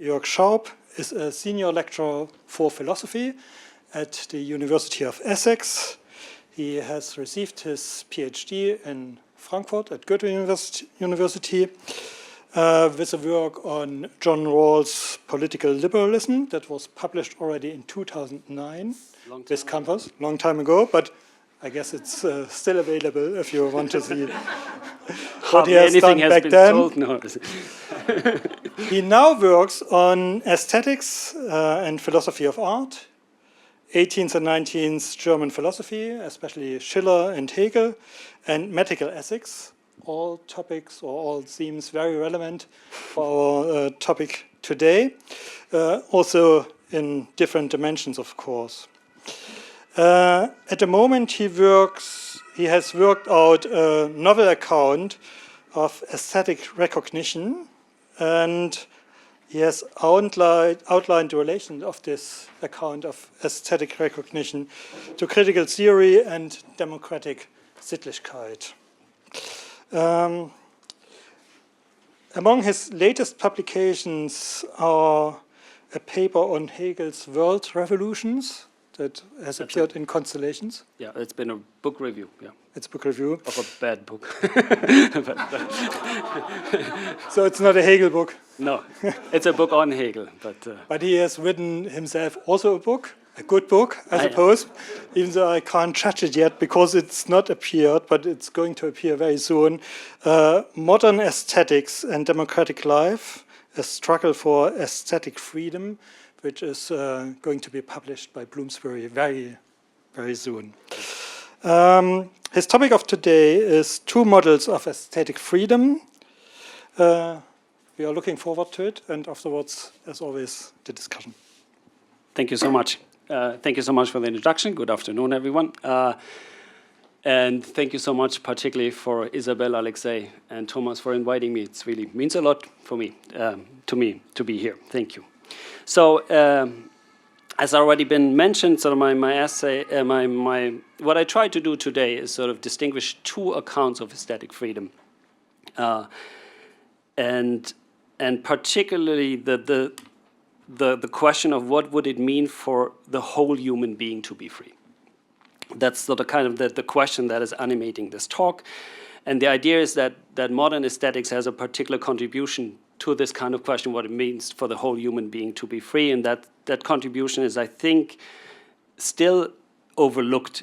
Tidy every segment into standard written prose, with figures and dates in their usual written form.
Jörg Schaub is a senior lecturer for philosophy at the University of Essex. He has received his PhD in Frankfurt at Goethe University with a work on John Rawls' Political Liberalism that was published already in 2009 with Campus, long time ago, but I guess it's still available if you want to see what he has done back then. No. He now works on aesthetics and philosophy of art, 18th and 19th German philosophy, especially Schiller and Hegel, and medical ethics, all topics or all themes very relevant for our topic today, also in different dimensions, of course. At the moment, he has worked out a novel account of aesthetic recognition, and he has outlined the relation of this account of aesthetic recognition to critical theory and democratic Sittlichkeit. Among his latest publications are a paper on Hegel's World Revolutions that has appeared in Constellations. Yeah, it's been a book review, yeah. It's a book review. Of a bad book. So it's not a Hegel book? No, it's a book on Hegel. But he has written himself also a book, a good book, I suppose, even though I can't judge it yet because it's not appeared, but it's going to appear very soon. Modern Aesthetics and Democratic Life, a Struggle for Aesthetic Freedom, which is going to be published by Bloomsbury very, very soon. His topic of today is two models of aesthetic freedom. We are looking forward to it, and afterwards, as always, the discussion. Thank you so much. Thank you so much for the introduction. Good afternoon, everyone. And thank you so much, particularly for Isabel, Alexei, and Thomas for inviting me. It really means a lot for me, to be here. Thank you. So, as already been mentioned, sort of my essay, what I try to do today is sort of distinguish two accounts of aesthetic freedom, and particularly the question of what would it mean for the whole human being to be free. That's sort of kind of the question that is animating this talk, and the idea is that modern aesthetics has a particular contribution to this kind of question, what it means for the whole human being to be free, and that contribution is, I think, still overlooked,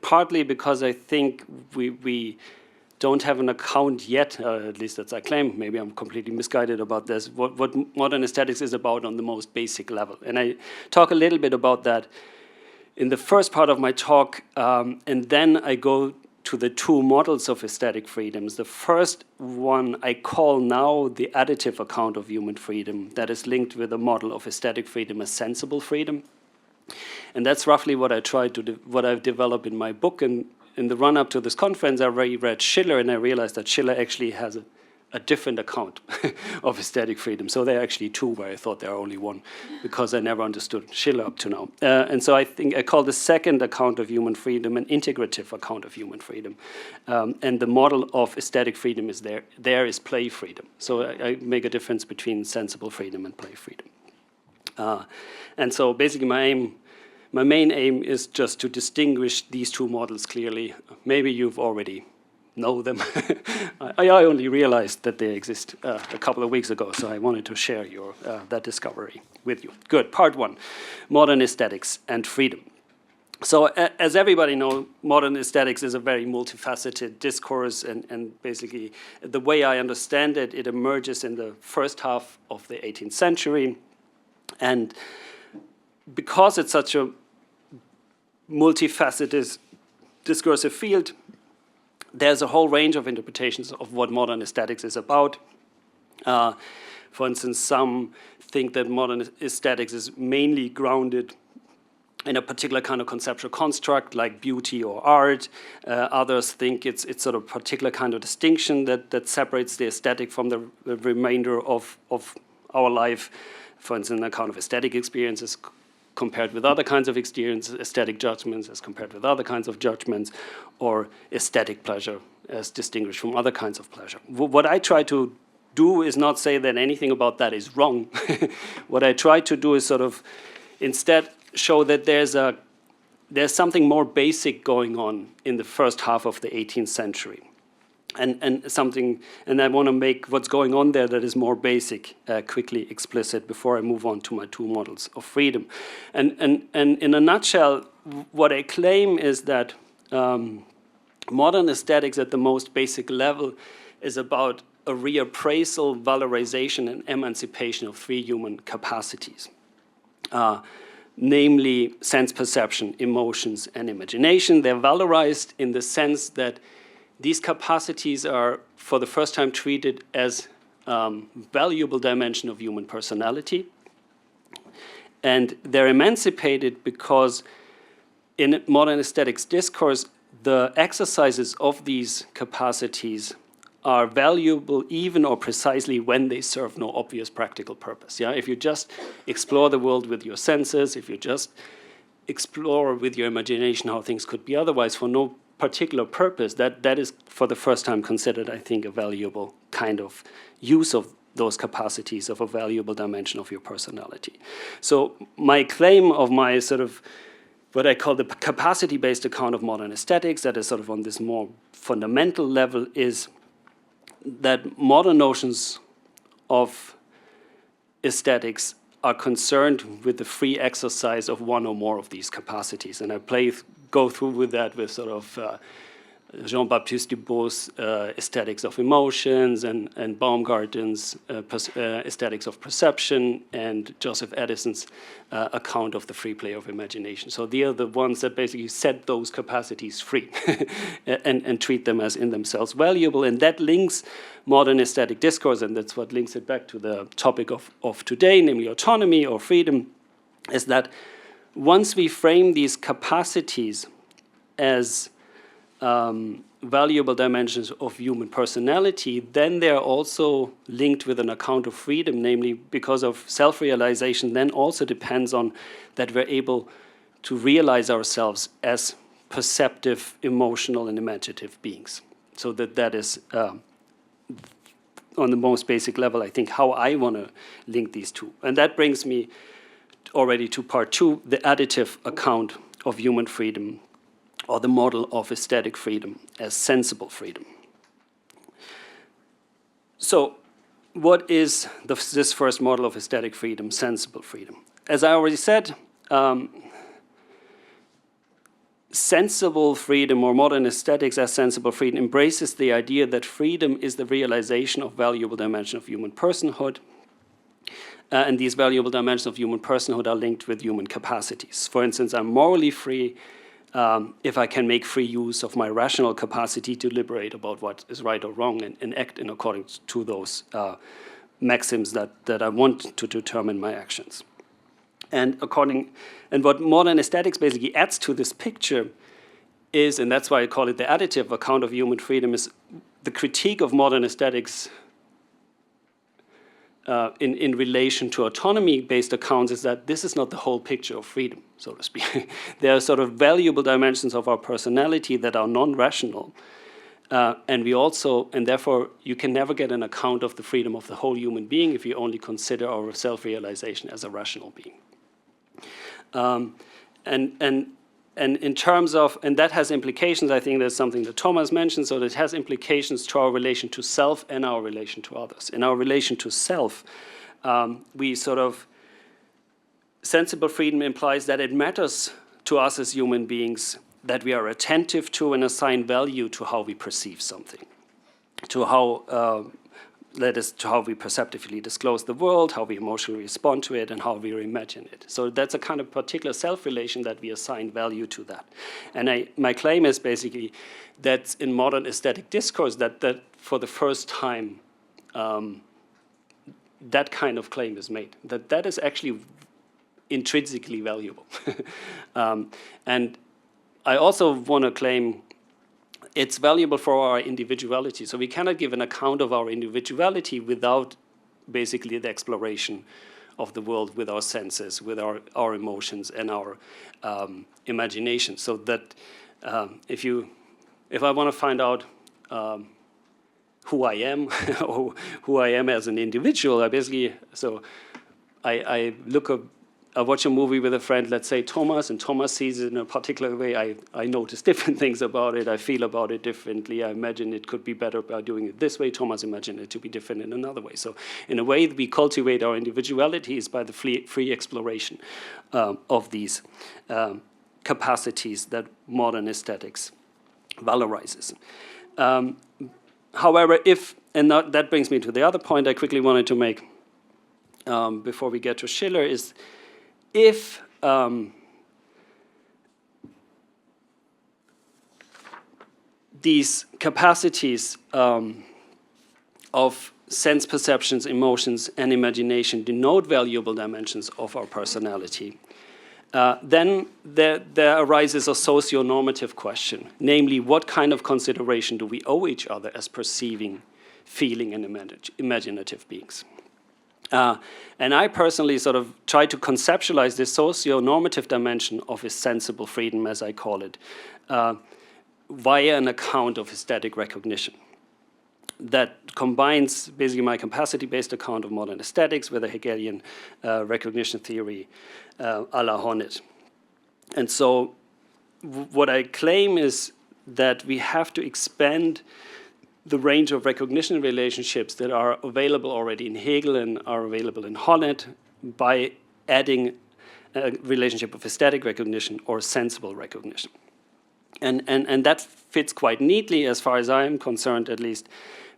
partly because I think we don't have an account yet, at least that's I claim, maybe I'm completely misguided about this, what modern aesthetics is about on the most basic level. And I talk a little bit about that in the first part of my talk, and then I go to the two models of aesthetic freedoms. The first one I call now the additive account of human freedom that is linked with a model of aesthetic freedom as sensible freedom. And that's roughly what I what I've developed in my book. And in the run-up to this conference, I read Schiller, and I realized that Schiller actually has a different account of aesthetic freedom. So there are actually two where I thought there are only one, because I never understood Schiller up to now. And so I think I call the second account of human freedom an integrative account of human freedom. And the model of aesthetic freedom is there is play freedom. So I make a difference between sensible freedom and play freedom. And so basically my main aim is just to distinguish these two models clearly. Maybe you've already know them. I only realized that they exist a couple of weeks ago, so I wanted to share that discovery with you. Good, part one, modern aesthetics and freedom. So as everybody knows, modern aesthetics is a very multifaceted discourse, and basically the way I understand it, it emerges in the first half of the 18th century. And because it's such a multifaceted discursive field, there's a whole range of interpretations of what modern aesthetics is about. For instance, some think that modern aesthetics is mainly grounded in a particular kind of conceptual construct like beauty or art. Others think it's sort of a particular kind of distinction that separates the aesthetic from the remainder of our life. For instance, an account of aesthetic experiences compared with other kinds of experiences, aesthetic judgments as compared with other kinds of judgments, or aesthetic pleasure as distinguished from other kinds of pleasure. What I try to do is not say that anything about that is wrong. What I try to do is sort of instead show that there's something more basic going on in the first half of the 18th century. And I want to make what's going on there that is more basic quickly explicit before I move on to my two models of freedom. And in a nutshell, what I claim is that modern aesthetics at the most basic level is about a reappraisal, valorization, and emancipation of three human capacities, namely sense perception, emotions, and imagination. They're valorized in the sense that these capacities are, for the first time, treated as valuable dimension of human personality. And they're emancipated because in modern aesthetics discourse, the exercises of these capacities are valuable even or precisely when they serve no obvious practical purpose. Yeah? If you just explore the world with your senses, if you just explore with your imagination how things could be otherwise for no particular purpose, that is for the first time considered, I think, a valuable kind of use of those capacities, of a valuable dimension of your personality. So my claim of my sort of what I call the capacity-based account of modern aesthetics, that is sort of on this more fundamental level, is that modern notions of aesthetics are concerned with the free exercise of one or more of these capacities. And I go through with that with sort of Jean-Baptiste Dubos's aesthetics of emotions and Baumgarten's aesthetics of perception and Joseph Addison's account of the free play of imagination. So they are the ones that basically set those capacities free and treat them as in themselves valuable. And that links modern aesthetic discourse, and that's what links it back to the topic of today, namely autonomy or freedom, is that once we frame these capacities as valuable dimensions of human personality, then they're also linked with an account of freedom, namely because of self-realization then also depends on that we're able to realize ourselves as perceptive, emotional, and imaginative beings. So that is, on the most basic level, I think, how I want to link these two. And that brings me already to part two, the additive account of human freedom, or the model of aesthetic freedom as sensible freedom. So what is this first model of aesthetic freedom, sensible freedom? As I already said, sensible freedom, or modern aesthetics as sensible freedom, embraces the idea that freedom is the realization of valuable dimension of human personhood, and these valuable dimensions of human personhood are linked with human capacities. For instance, I'm morally free if I can make free use of my rational capacity to deliberate about what is right or wrong and act in accordance to those maxims that I want to determine my actions. And what modern aesthetics basically adds to this picture is, and that's why I call it the additive account of human freedom, is the critique of modern aesthetics in relation to autonomy-based accounts is that this is not the whole picture of freedom, so to speak. There are sort of valuable dimensions of our personality that are non-rational, and therefore you can never get an account of the freedom of the whole human being if you only consider our self-realization as a rational being. And in terms of, and that has implications, I think that's something that Thomas mentioned, so that has implications to our relation to self and our relation to others. In our relation to self, sensible freedom implies that it matters to us as human beings that we are attentive to and assign value to how we perceive something, to how we perceptively disclose the world, how we emotionally respond to it, and how we imagine it. So that's a kind of particular self-relation that we assign value to that. And my claim is basically that in modern aesthetic discourse, that for the first time, that kind of claim is made, that is actually intrinsically valuable. And I also want to claim it's valuable for our individuality. So we cannot give an account of our individuality without basically the exploration of the world with our senses, with our emotions and our imagination. So that if I want to find out who I am or who I am as an individual. I watch a movie with a friend, let's say Thomas, and Thomas sees it in a particular way. I notice different things about it. I feel about it differently. I imagine it could be better by doing it this way. Thomas imagined it to be different in another way. So in a way, we cultivate our individuality is by the free exploration of these capacities that modern aesthetics valorizes. However, that brings me to the other point I quickly wanted to make before we get to Schiller, is if these capacities of sense perceptions, emotions, and imagination denote valuable dimensions of our personality, then there arises a socio-normative question, namely, what kind of consideration do we owe each other as perceiving, feeling, and imaginative beings? And I personally sort of try to conceptualize this socio-normative dimension of his sensible freedom, as I call it, via an account of aesthetic recognition that combines basically my capacity-based account of modern aesthetics with a Hegelian recognition theory a la Honneth. And so what I claim is that we have to expand the range of recognition relationships that are available already in Hegel and are available in Honneth by adding a relationship of aesthetic recognition or sensible recognition. And that fits quite neatly, as far as I am concerned at least,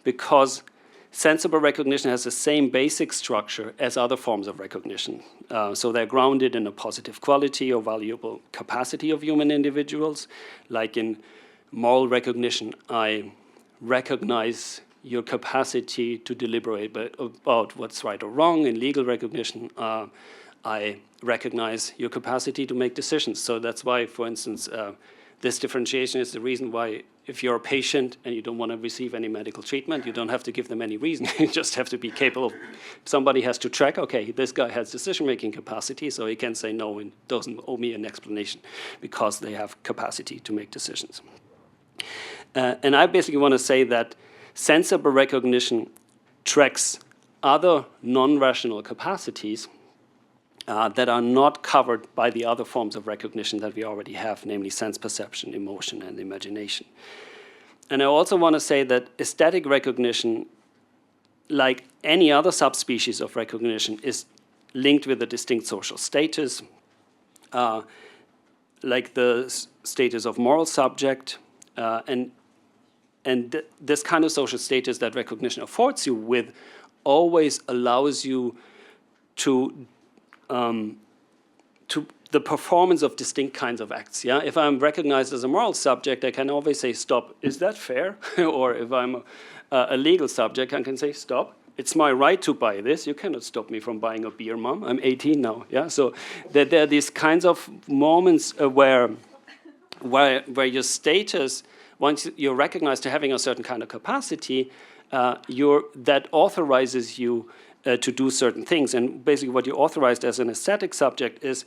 because sensible recognition has the same basic structure as other forms of recognition. So they're grounded in a positive quality or valuable capacity of human individuals. Like in moral recognition, I recognize your capacity to deliberate about what's right or wrong. In legal recognition, I recognize your capacity to make decisions. So that's why, for instance, this differentiation is the reason why if you're a patient and you don't want to receive any medical treatment, you don't have to give them any reason. You just have to be capable. Somebody has to track, okay, this guy has decision-making capacity, so he can say no and doesn't owe me an explanation because they have capacity to make decisions. And I basically want to say that sensible recognition tracks other non-rational capacities that are not covered by the other forms of recognition that we already have, namely sense perception, emotion, and imagination. And I also want to say that aesthetic recognition, like any other subspecies of recognition, is linked with a distinct social status, like the status of moral subject, and this kind of social status that recognition affords you with always allows you to the performance of distinct kinds of acts. Yeah, if I'm recognized as a moral subject, I can always say, "Stop! Is that fair?" Or if I'm a legal subject, I can say, "Stop! It's my right to buy this. You cannot stop me from buying a beer, Mom. I'm 18 now." Yeah, so there are these kinds of moments where your status, once you're recognized to having a certain kind of capacity, that authorizes you to do certain things. And basically what you're authorized as an aesthetic subject is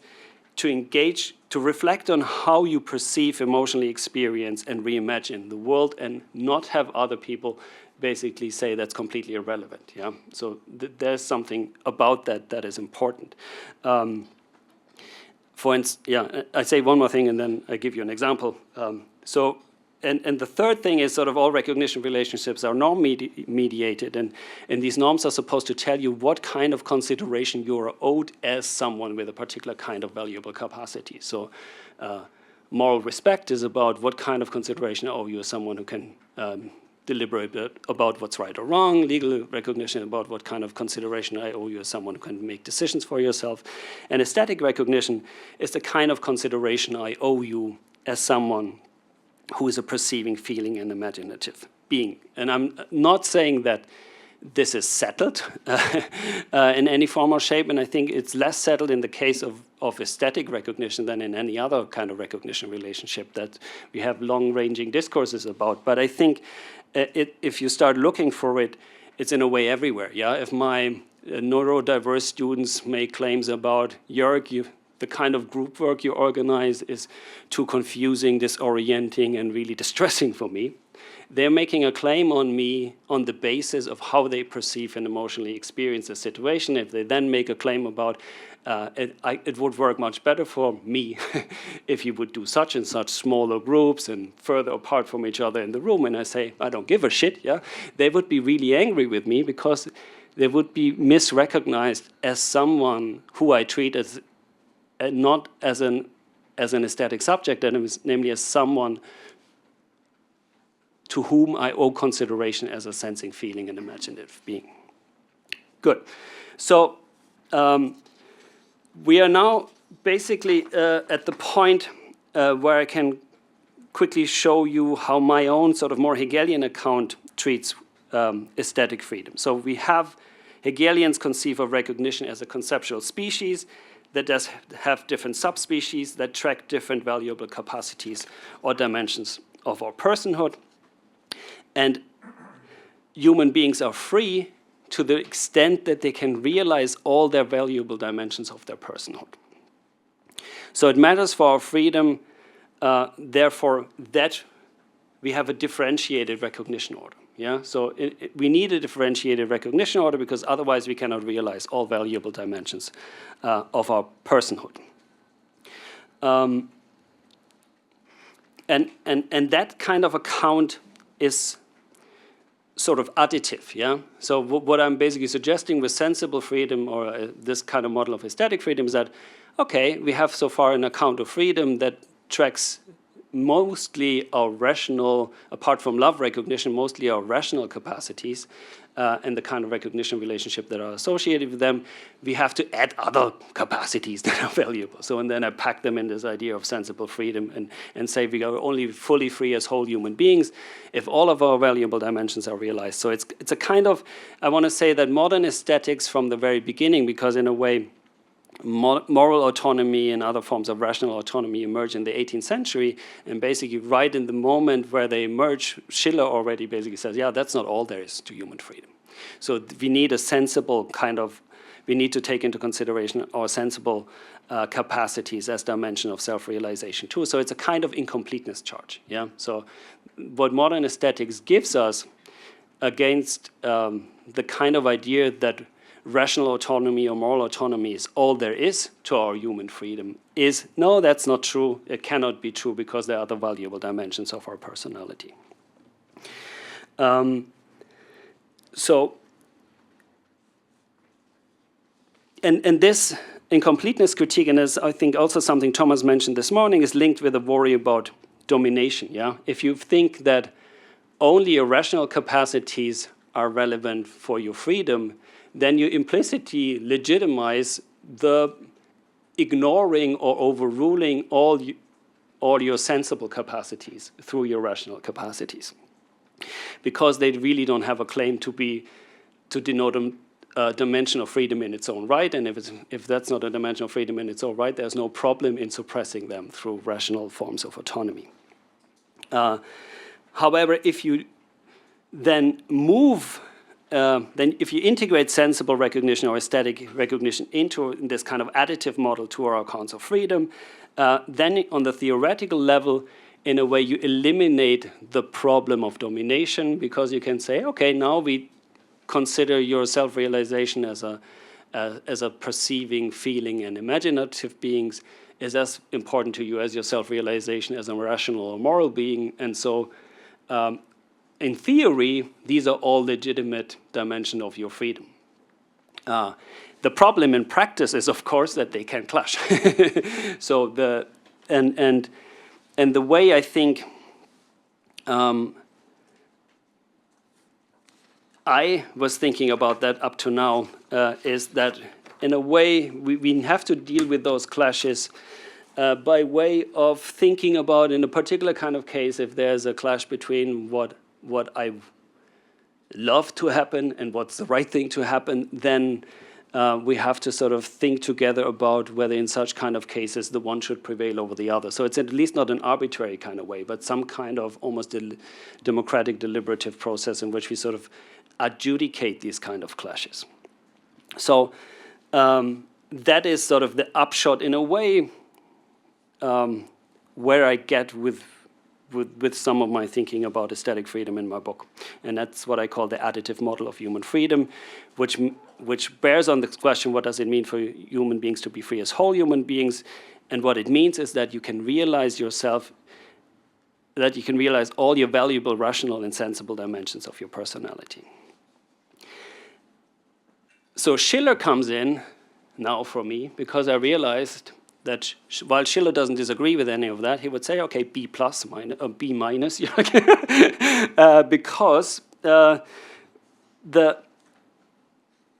to engage, to reflect on how you perceive, emotionally experience, and reimagine the world, and not have other people basically say that's completely irrelevant. Yeah, so there's something about that is important. For instance, yeah, I say one more thing and then I give you an example. And the third thing is sort of all recognition relationships are norm-mediated, and these norms are supposed to tell you what kind of consideration you are owed as someone with a particular kind of valuable capacity. So moral respect is about what kind of consideration I owe you as someone who can deliberate about what's right or wrong. Legal recognition about what kind of consideration I owe you as someone who can make decisions for yourself. And aesthetic recognition is the kind of consideration I owe you as someone who is a perceiving, feeling, and imaginative being. And I'm not saying that this is settled in any form or shape, and I think it's less settled in the case of aesthetic recognition than in any other kind of recognition relationship that we have long-ranging discourses about. But I think if you start looking for it, it's in a way everywhere. Yeah, if my neurodiverse students make claims about Jörg, the kind of group work you organize is too confusing, disorienting, and really distressing for me. They're making a claim on me on the basis of how they perceive and emotionally experience a situation. If they then make a claim about it would work much better for me if you would do such and such smaller groups and further apart from each other in the room, and I say, I don't give a shit, yeah, they would be really angry with me because they would be misrecognized as someone who I treat as not as an aesthetic subject, namely as someone to whom I owe consideration as a sensing, feeling, and imaginative being. Good. So we are now basically at the point where I can quickly show you how my own sort of more Hegelian account treats aesthetic freedom. So we have Hegelians conceive of recognition as a conceptual species that does have different subspecies that track different valuable capacities or dimensions of our personhood. And human beings are free to the extent that they can realize all their valuable dimensions of their personhood. So it matters for our freedom, therefore, that we have a differentiated recognition order. Yeah? So we need a differentiated recognition order because otherwise we cannot realize all valuable dimensions of our personhood. And that kind of account is sort of additive, yeah? So what I'm basically suggesting with sensible freedom or this kind of model of aesthetic freedom is that, okay, we have so far an account of freedom that tracks mostly our rational, apart from love recognition, mostly our rational capacities and the kind of recognition relationship that are associated with them. We have to add other capacities that are valuable. So, and then I pack them in this idea of sensible freedom and say we are only fully free as whole human beings if all of our valuable dimensions are realized. So it's a kind of, I want to say that modern aesthetics from the very beginning, because in a way, moral autonomy and other forms of rational autonomy emerge in the 18th century, and basically right in the moment where they emerge, Schiller already basically says, yeah, that's not all there is to human freedom. So we need a sensible kind of, we need to take into consideration our sensible capacities as dimension of self-realization too. So it's a kind of incompleteness charge, yeah? So what modern aesthetics gives us against the kind of idea that rational autonomy or moral autonomy is all there is to our human freedom is, no, that's not true. It cannot be true because there are other valuable dimensions of our personality. So, and this incompleteness critique, and as I think also something Thomas mentioned this morning, is linked with a worry about domination, yeah? If you think that only your rational capacities are relevant for your freedom, then you implicitly legitimize the ignoring or overruling all your sensible capacities through your rational capacities, because they really don't have a claim to denote a dimension of freedom in its own right, and if that's not a dimension of freedom in its own right, there's no problem in suppressing them through rational forms of autonomy. However, if you then move then if you integrate sensible recognition or aesthetic recognition into this kind of additive model to our accounts of freedom, then on the theoretical level, in a way, you eliminate the problem of domination, because you can say, okay, now we consider your self-realization as a perceiving, feeling, and imaginative beings is as important to you as your self-realization as a rational or moral being, and so in theory, these are all legitimate dimensions of your freedom. The problem in practice is, of course, that they can clash. So and the way I think I was thinking about that up to now is that in a way we have to deal with those clashes by way of thinking about, in a particular kind of case, if there's a clash between what I love to happen and what's the right thing to happen, then we have to sort of think together about whether in such kind of cases the one should prevail over the other. So it's at least not an arbitrary kind of way, but some kind of almost democratic deliberative process in which we sort of adjudicate these kind of clashes. So that is sort of the upshot in a way where I get with with some of my thinking about aesthetic freedom in my book. And that's what I call the additive model of human freedom, which bears on the question, what does it mean for human beings to be free as whole human beings? And what it means is that you can realize yourself, that you can realize all your valuable rational and sensible dimensions of your personality. So Schiller comes in now for me, because I realized that while Schiller doesn't disagree with any of that, he would say, okay, B plus, B minus, because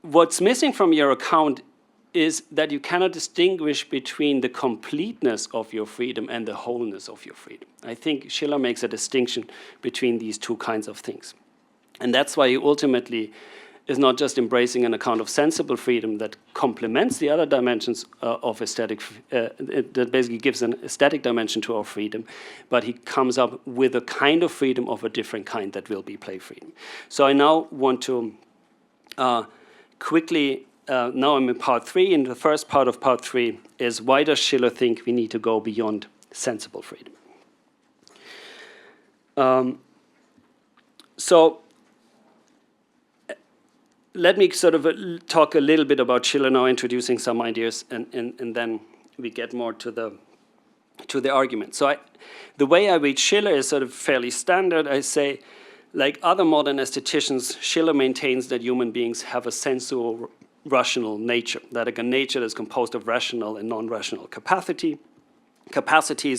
what's missing from your account is that you cannot distinguish between the completeness of your freedom and the wholeness of your freedom. I think Schiller makes a distinction between these two kinds of things. And that's why he ultimately is not just embracing an account of sensible freedom that complements the other dimensions of aesthetic, that basically gives an aesthetic dimension to our freedom, but he comes up with a kind of freedom of a different kind that will be play freedom. So I now want to quickly, now I'm in part 3, and the first part of part 3 is, why does Schiller think we need to go beyond sensible freedom? So let me sort of talk a little bit about Schiller now, introducing some ideas, and then we get more to the argument. So the way I read Schiller is sort of fairly standard. I say, like other modern aestheticians, Schiller maintains that human beings have a sensual rational nature, that a nature that is composed of rational and non-rational capacities.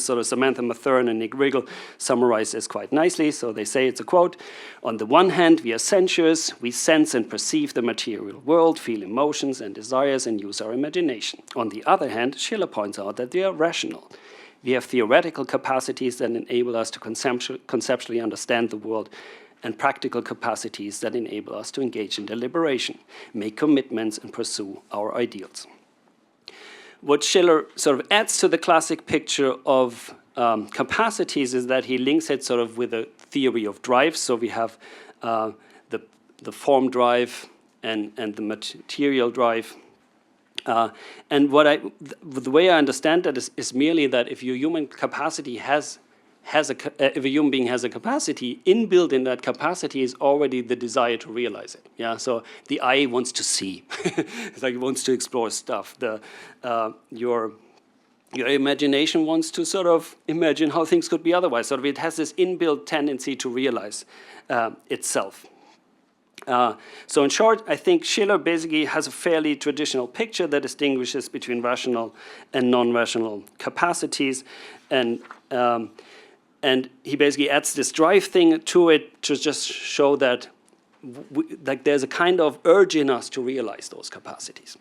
Sort of Samantha Mathern and Nick Riggle summarize this quite nicely. So they say, it's a quote, "On the one hand, we are sensuous, we sense and perceive the material world, feel emotions and desires, and use our imagination. On the other hand," Schiller points out, "that we are rational. We have theoretical capacities that enable us to conceptually understand the world, and practical capacities that enable us to engage in deliberation, make commitments, and pursue our ideals." What Schiller sort of adds to the classic picture of capacities is that he links it sort of with a theory of drives. So we have the form drive and the material drive. And the way I understand that is merely that if your human capacity if a human being has a capacity, inbuilt in that capacity is already the desire to realize it. Yeah, so the eye wants to see, it's like it wants to explore stuff. Your imagination wants to sort of imagine how things could be otherwise. Sort of it has this inbuilt tendency to realize itself. So in short, I think Schiller basically has a fairly traditional picture that distinguishes between rational and non-rational capacities, and he basically adds this drive thing to it to just show that like there's a kind of urge in us to realize those capacities.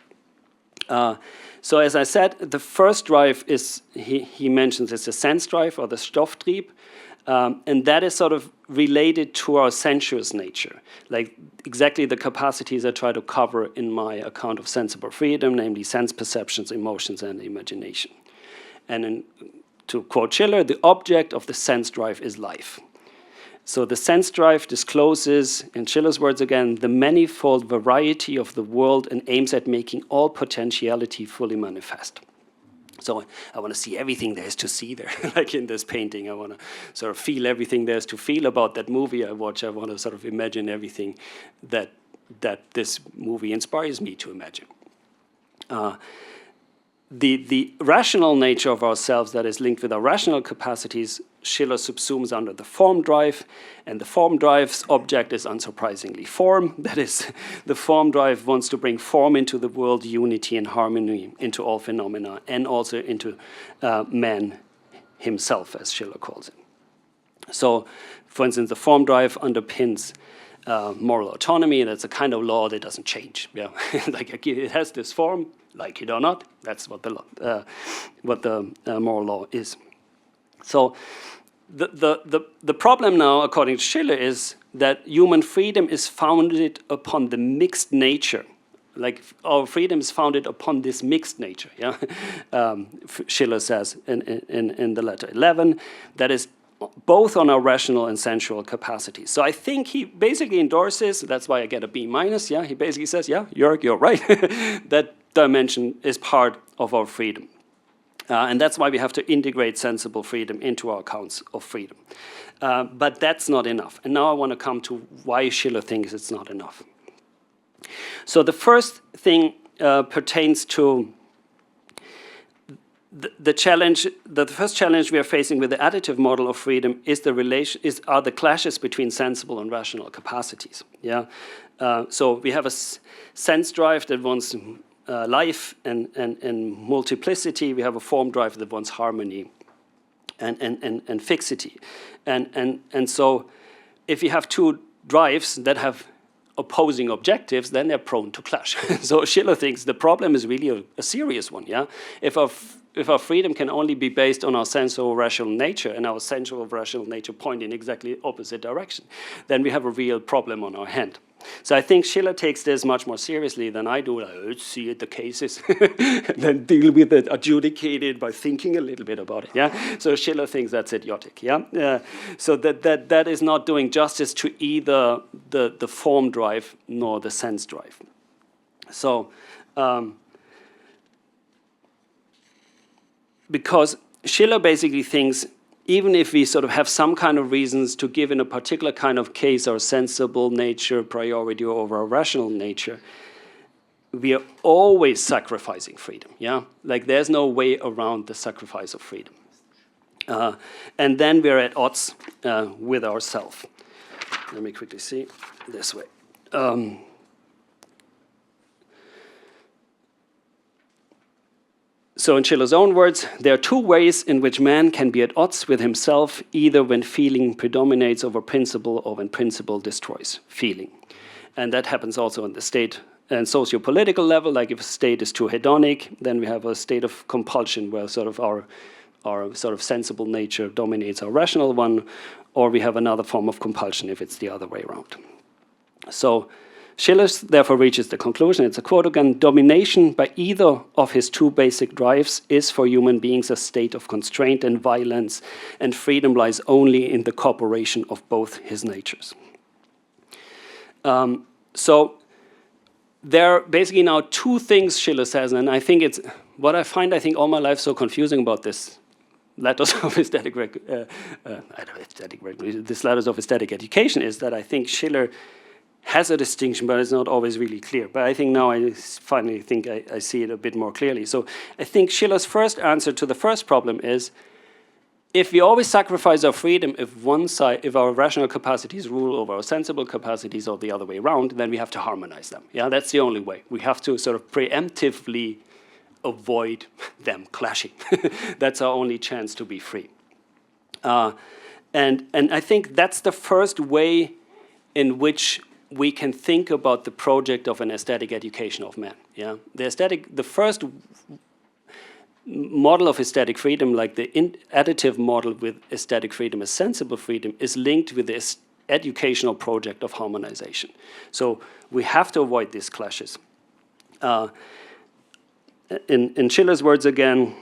So as I said, the first drive is, he mentions, it's the sense drive or the Stofftrieb, and that is sort of related to our sensuous nature, like exactly the capacities I try to cover in my account of sensible freedom, namely sense perceptions, emotions, and imagination. And to quote Schiller, the object of the sense drive is life. So the sense drive discloses, in Schiller's words again, the manifold variety of the world and aims at making all potentiality fully manifest. So I want to see everything there is to see there, like in this painting. I want to sort of feel everything there is to feel about that movie I watch. I want to sort of imagine everything that this movie inspires me to imagine. The rational nature of ourselves that is linked with our rational capacities, Schiller subsumes under the form drive, and the form drive's object is unsurprisingly form. That is, the form drive wants to bring form into the world, unity and harmony into all phenomena, and also into man himself, as Schiller calls it. So, for instance, the form drive underpins moral autonomy. That's a kind of law that doesn't change. Yeah, like it has this form, like it or not. That's what the moral law is. So the problem now, according to Schiller, is that human freedom is founded upon the mixed nature. Like our freedom is founded upon this mixed nature. Yeah, Schiller says in the letter 11, that is both on our rational and sensual capacities. So I think he basically endorses, that's why I get a B minus, yeah, he basically says, yeah, Jörg, you're right, that dimension is part of our freedom. And that's why we have to integrate sensible freedom into our accounts of freedom. But that's not enough. And now I want to come to why Schiller thinks it's not enough. So the first thing pertains to the challenge. The first challenge we are facing with the additive model of freedom is are the clashes between sensible and rational capacities. Yeah. So we have a sense drive that wants life and multiplicity. We have a form drive that wants harmony and fixity. And so if you have two drives that have opposing objectives, then they're prone to clash. So Schiller thinks the problem is really a serious one. Yeah, if our freedom can only be based on our sensual rational nature, and our sensual rational nature point in exactly opposite direction, then we have a real problem on our hand. So I think Schiller takes this much more seriously than I do. Let's see the cases, and then deal with it, adjudicate it by thinking a little bit about it. Yeah. So Schiller thinks that's idiotic. Yeah. So that is not doing justice to either the form drive nor the sense drive. So because Schiller basically thinks, even if we sort of have some kind of reasons to give in a particular kind of case our sensible nature priority over our rational nature, we are always sacrificing freedom. Yeah, like there's no way around the sacrifice of freedom. And then we're at odds with ourselves. Let me quickly see this way. So in Schiller's own words, there are two ways in which man can be at odds with himself, either when feeling predominates over principle or when principle destroys feeling. And that happens also on the state and socio-political level. Like if a state is too hedonic, then we have a state of compulsion where sort of our sort of sensible nature dominates our rational one, or we have another form of compulsion if it's the other way around. So Schiller therefore reaches the conclusion, it's a quote again, domination by either of his two basic drives is for human beings a state of constraint and violence, and freedom lies only in the cooperation of both his natures. So there are basically now two things Schiller says, and I think it's what I find all my life so confusing about this letters of aesthetic this letters of aesthetic education is that I think Schiller has a distinction, but it's not always really clear. But I think now I finally think I see it a bit more clearly. So I think Schiller's first answer to the first problem is, if we always sacrifice our freedom, if our rational capacities rule over our sensible capacities or the other way around, then we have to harmonize them. Yeah, that's the only way. We have to sort of preemptively avoid them clashing. That's our only chance to be free. And I think that's the first way in which we can think about the project of an aesthetic education of man. Yeah, the first model of aesthetic freedom, like the additive model with aesthetic freedom as sensible freedom, is linked with this educational project of harmonization. So we have to avoid these clashes. In Schiller's words again,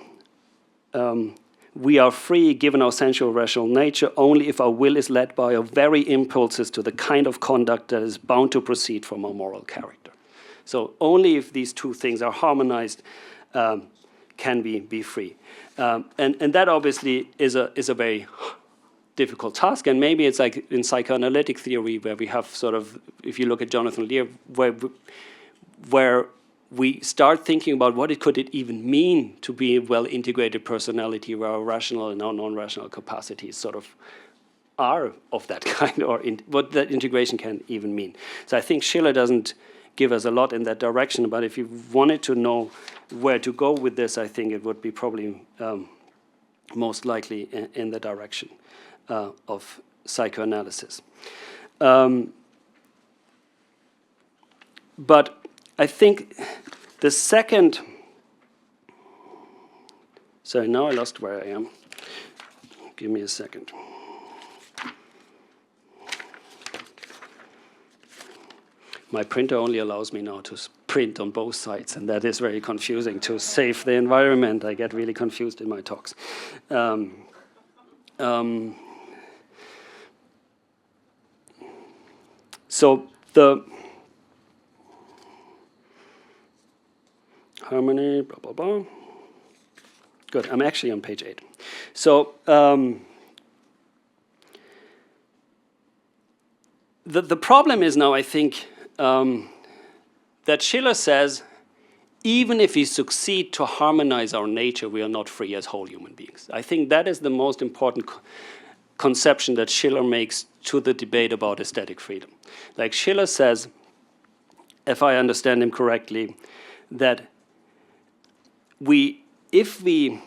we are free, given our sensual rational nature, only if our will is led by our very impulses to the kind of conduct that is bound to proceed from our moral character. So only if these two things are harmonized can we be free. And that obviously is a very difficult task, and maybe it's like in psychoanalytic theory where we have sort of, if you look at Jonathan Lear, where we start thinking about what could it even mean to be a well-integrated personality where our rational and our non-rational capacities sort of are of that kind, or what that integration can even mean. So I think Schiller doesn't give us a lot in that direction, but if you wanted to know where to go with this, I think it would be probably most likely in the direction of psychoanalysis. But I think the second, sorry, now I lost where I am. Give me a second. My printer only allows me now to print on both sides, and that is very confusing. To save the environment, I get really confused in my talks. So the harmony, blah, blah, blah. Good, I'm actually on page 8. So, the problem is now, I think, that Schiller says, even if we succeed to harmonize our nature, we are not free as whole human beings. I think that is the most important conception that Schiller makes to the debate about aesthetic freedom. Like Schiller says, if I understand him correctly, that if we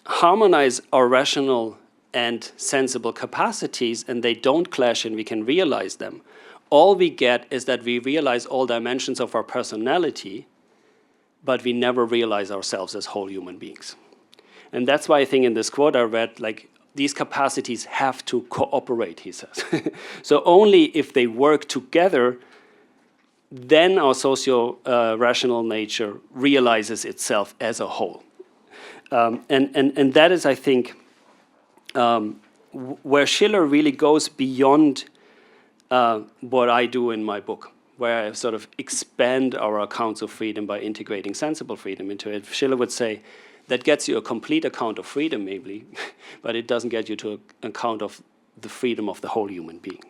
harmonize our rational and sensible capacities and they don't clash and we can realize them, all we get is that we realize all dimensions of our personality, but we never realize ourselves as whole human beings. And that's why I think in this quote I read, like, these capacities have to cooperate, he says. So only if they work together, then our socio-rational nature realizes itself as a whole. And that is, I think, where Schiller really goes beyond what I do in my book, where I sort of expand our accounts of freedom by integrating sensible freedom into it. Schiller would say, that gets you a complete account of freedom, maybe, but it doesn't get you to an account of the freedom of the whole human being.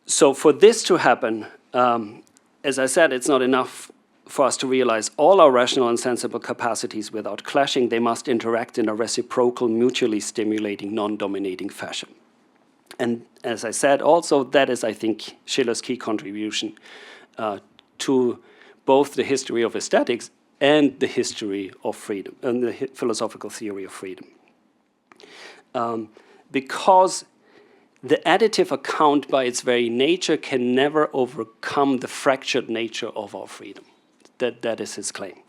So for this to happen, as I said, it's not enough for us to realize all our rational and sensible capacities without clashing. They must interact in a reciprocal, mutually stimulating, non-dominating fashion. And as I said, also, that is, I think, Schiller's key contribution to both the history of aesthetics and the history of freedom, and the philosophical theory of freedom. Because the additive account by its very nature can never overcome the fractured nature of our freedom. That is his claim.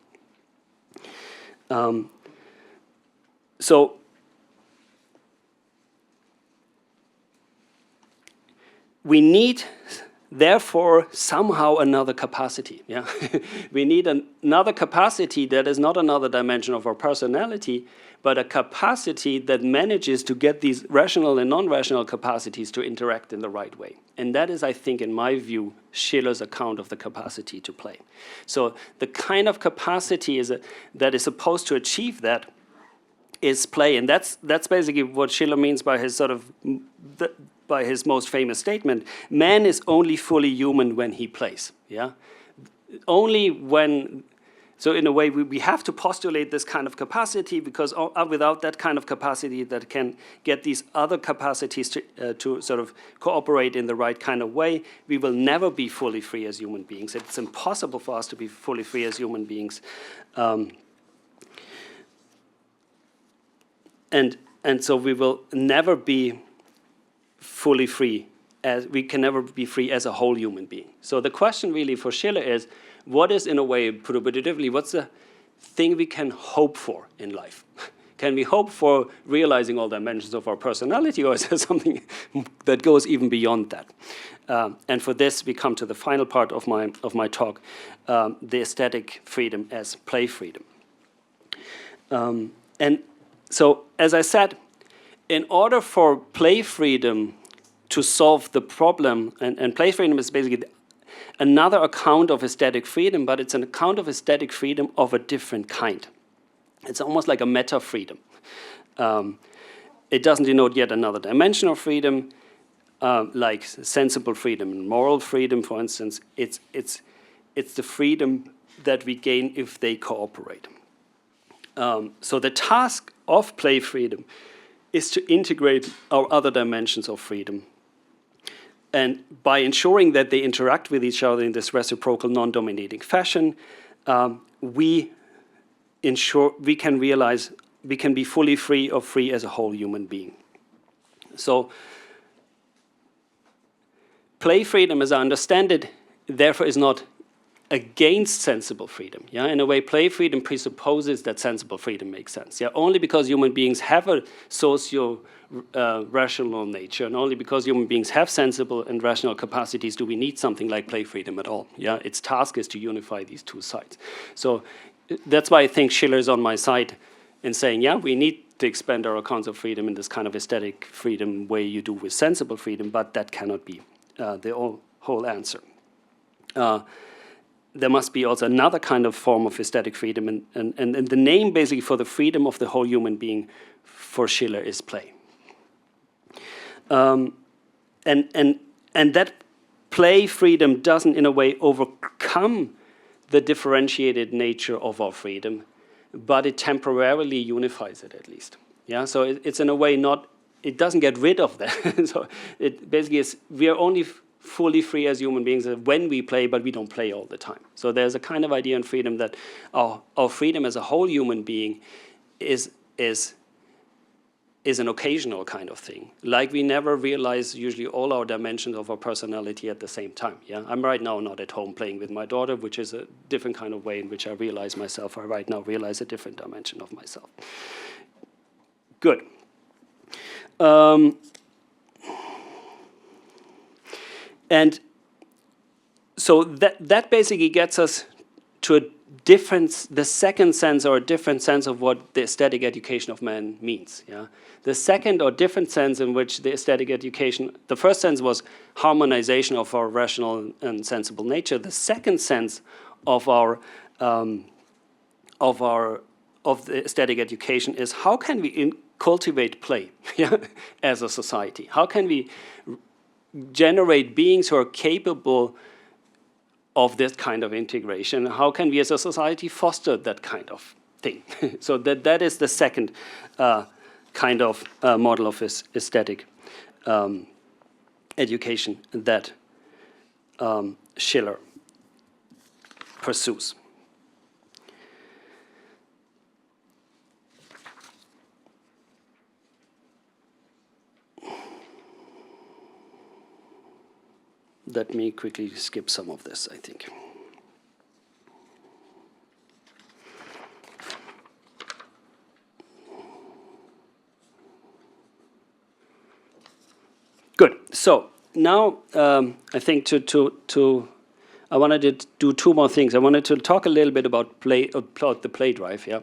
So we need, therefore, somehow another capacity. Yeah, we need another capacity that is not another dimension of our personality, but a capacity that manages to get these rational and non-rational capacities to interact in the right way. And that is, I think, in my view, Schiller's account of the capacity to play. So the kind of capacity that is supposed to achieve that is play, and that's basically what Schiller means by his sort of by his most famous statement: man is only fully human when he plays. Yeah, only when. So in a way, we have to postulate this kind of capacity, because without that kind of capacity that can get these other capacities to sort of cooperate in the right kind of way, we will never be fully free as human beings. It's impossible for us to be fully free as human beings. And so we will never be fully free, as we can never be free as a whole human being. So the question really for Schiller is, what is, in a way, probatively, what's the thing we can hope for in life? Can we hope for realizing all dimensions of our personality, or is there something that goes even beyond that? And for this, we come to the final part of my talk, the aesthetic freedom as play freedom. And so, as I said, in order for play freedom to solve the problem, and play freedom is basically another account of aesthetic freedom, but it's an account of aesthetic freedom of a different kind. It's almost like a meta-freedom. It doesn't denote yet another dimension of freedom, like sensible freedom and moral freedom, for instance. It's the freedom that we gain if they cooperate. So the task of play freedom is to integrate our other dimensions of freedom. And by ensuring that they interact with each other in this reciprocal, non-dominating fashion, we ensure we can realize we can be fully free or free as a whole human being. So play freedom, as I understand it, therefore is not against sensible freedom. Yeah, in a way, play freedom presupposes that sensible freedom makes sense. Yeah, only because human beings have a socio-rational nature, and only because human beings have sensible and rational capacities do we need something like play freedom at all. Yeah, its task is to unify these two sides. So that's why I think Schiller is on my side in saying, yeah, we need to expand our accounts of freedom in this kind of aesthetic freedom way you do with sensible freedom, but that cannot be the whole answer. There must be also another kind of form of aesthetic freedom, and the name basically for the freedom of the whole human being for Schiller is play. And that play freedom doesn't in a way overcome the differentiated nature of our freedom, but it temporarily unifies it at least. Yeah, so it's in a way not, it doesn't get rid of that. So it basically is, we are only fully free as human beings when we play, but we don't play all the time. So there's a kind of idea in freedom that our freedom as a whole human being is an occasional kind of thing. Like we never realize usually all our dimensions of our personality at the same time. Yeah, I'm right now not at home playing with my daughter, which is a different kind of way in which I realize myself. I right now realize a different dimension of myself. Good. And so that basically gets us to a different, the second sense or a different sense of what the aesthetic education of man means. Yeah, the second or different sense in which the aesthetic education, the first sense was harmonization of our rational and sensible nature. The second sense of the aesthetic education is how can we cultivate play as a society? How can we generate beings who are capable of this kind of integration? How can we as a society foster that kind of thing? So that is the second kind of model of aesthetic education that Schiller pursues. Let me quickly skip some of this, I think. Good. So now I think I wanted to do two more things. I wanted to talk a little bit about the play drive, yeah,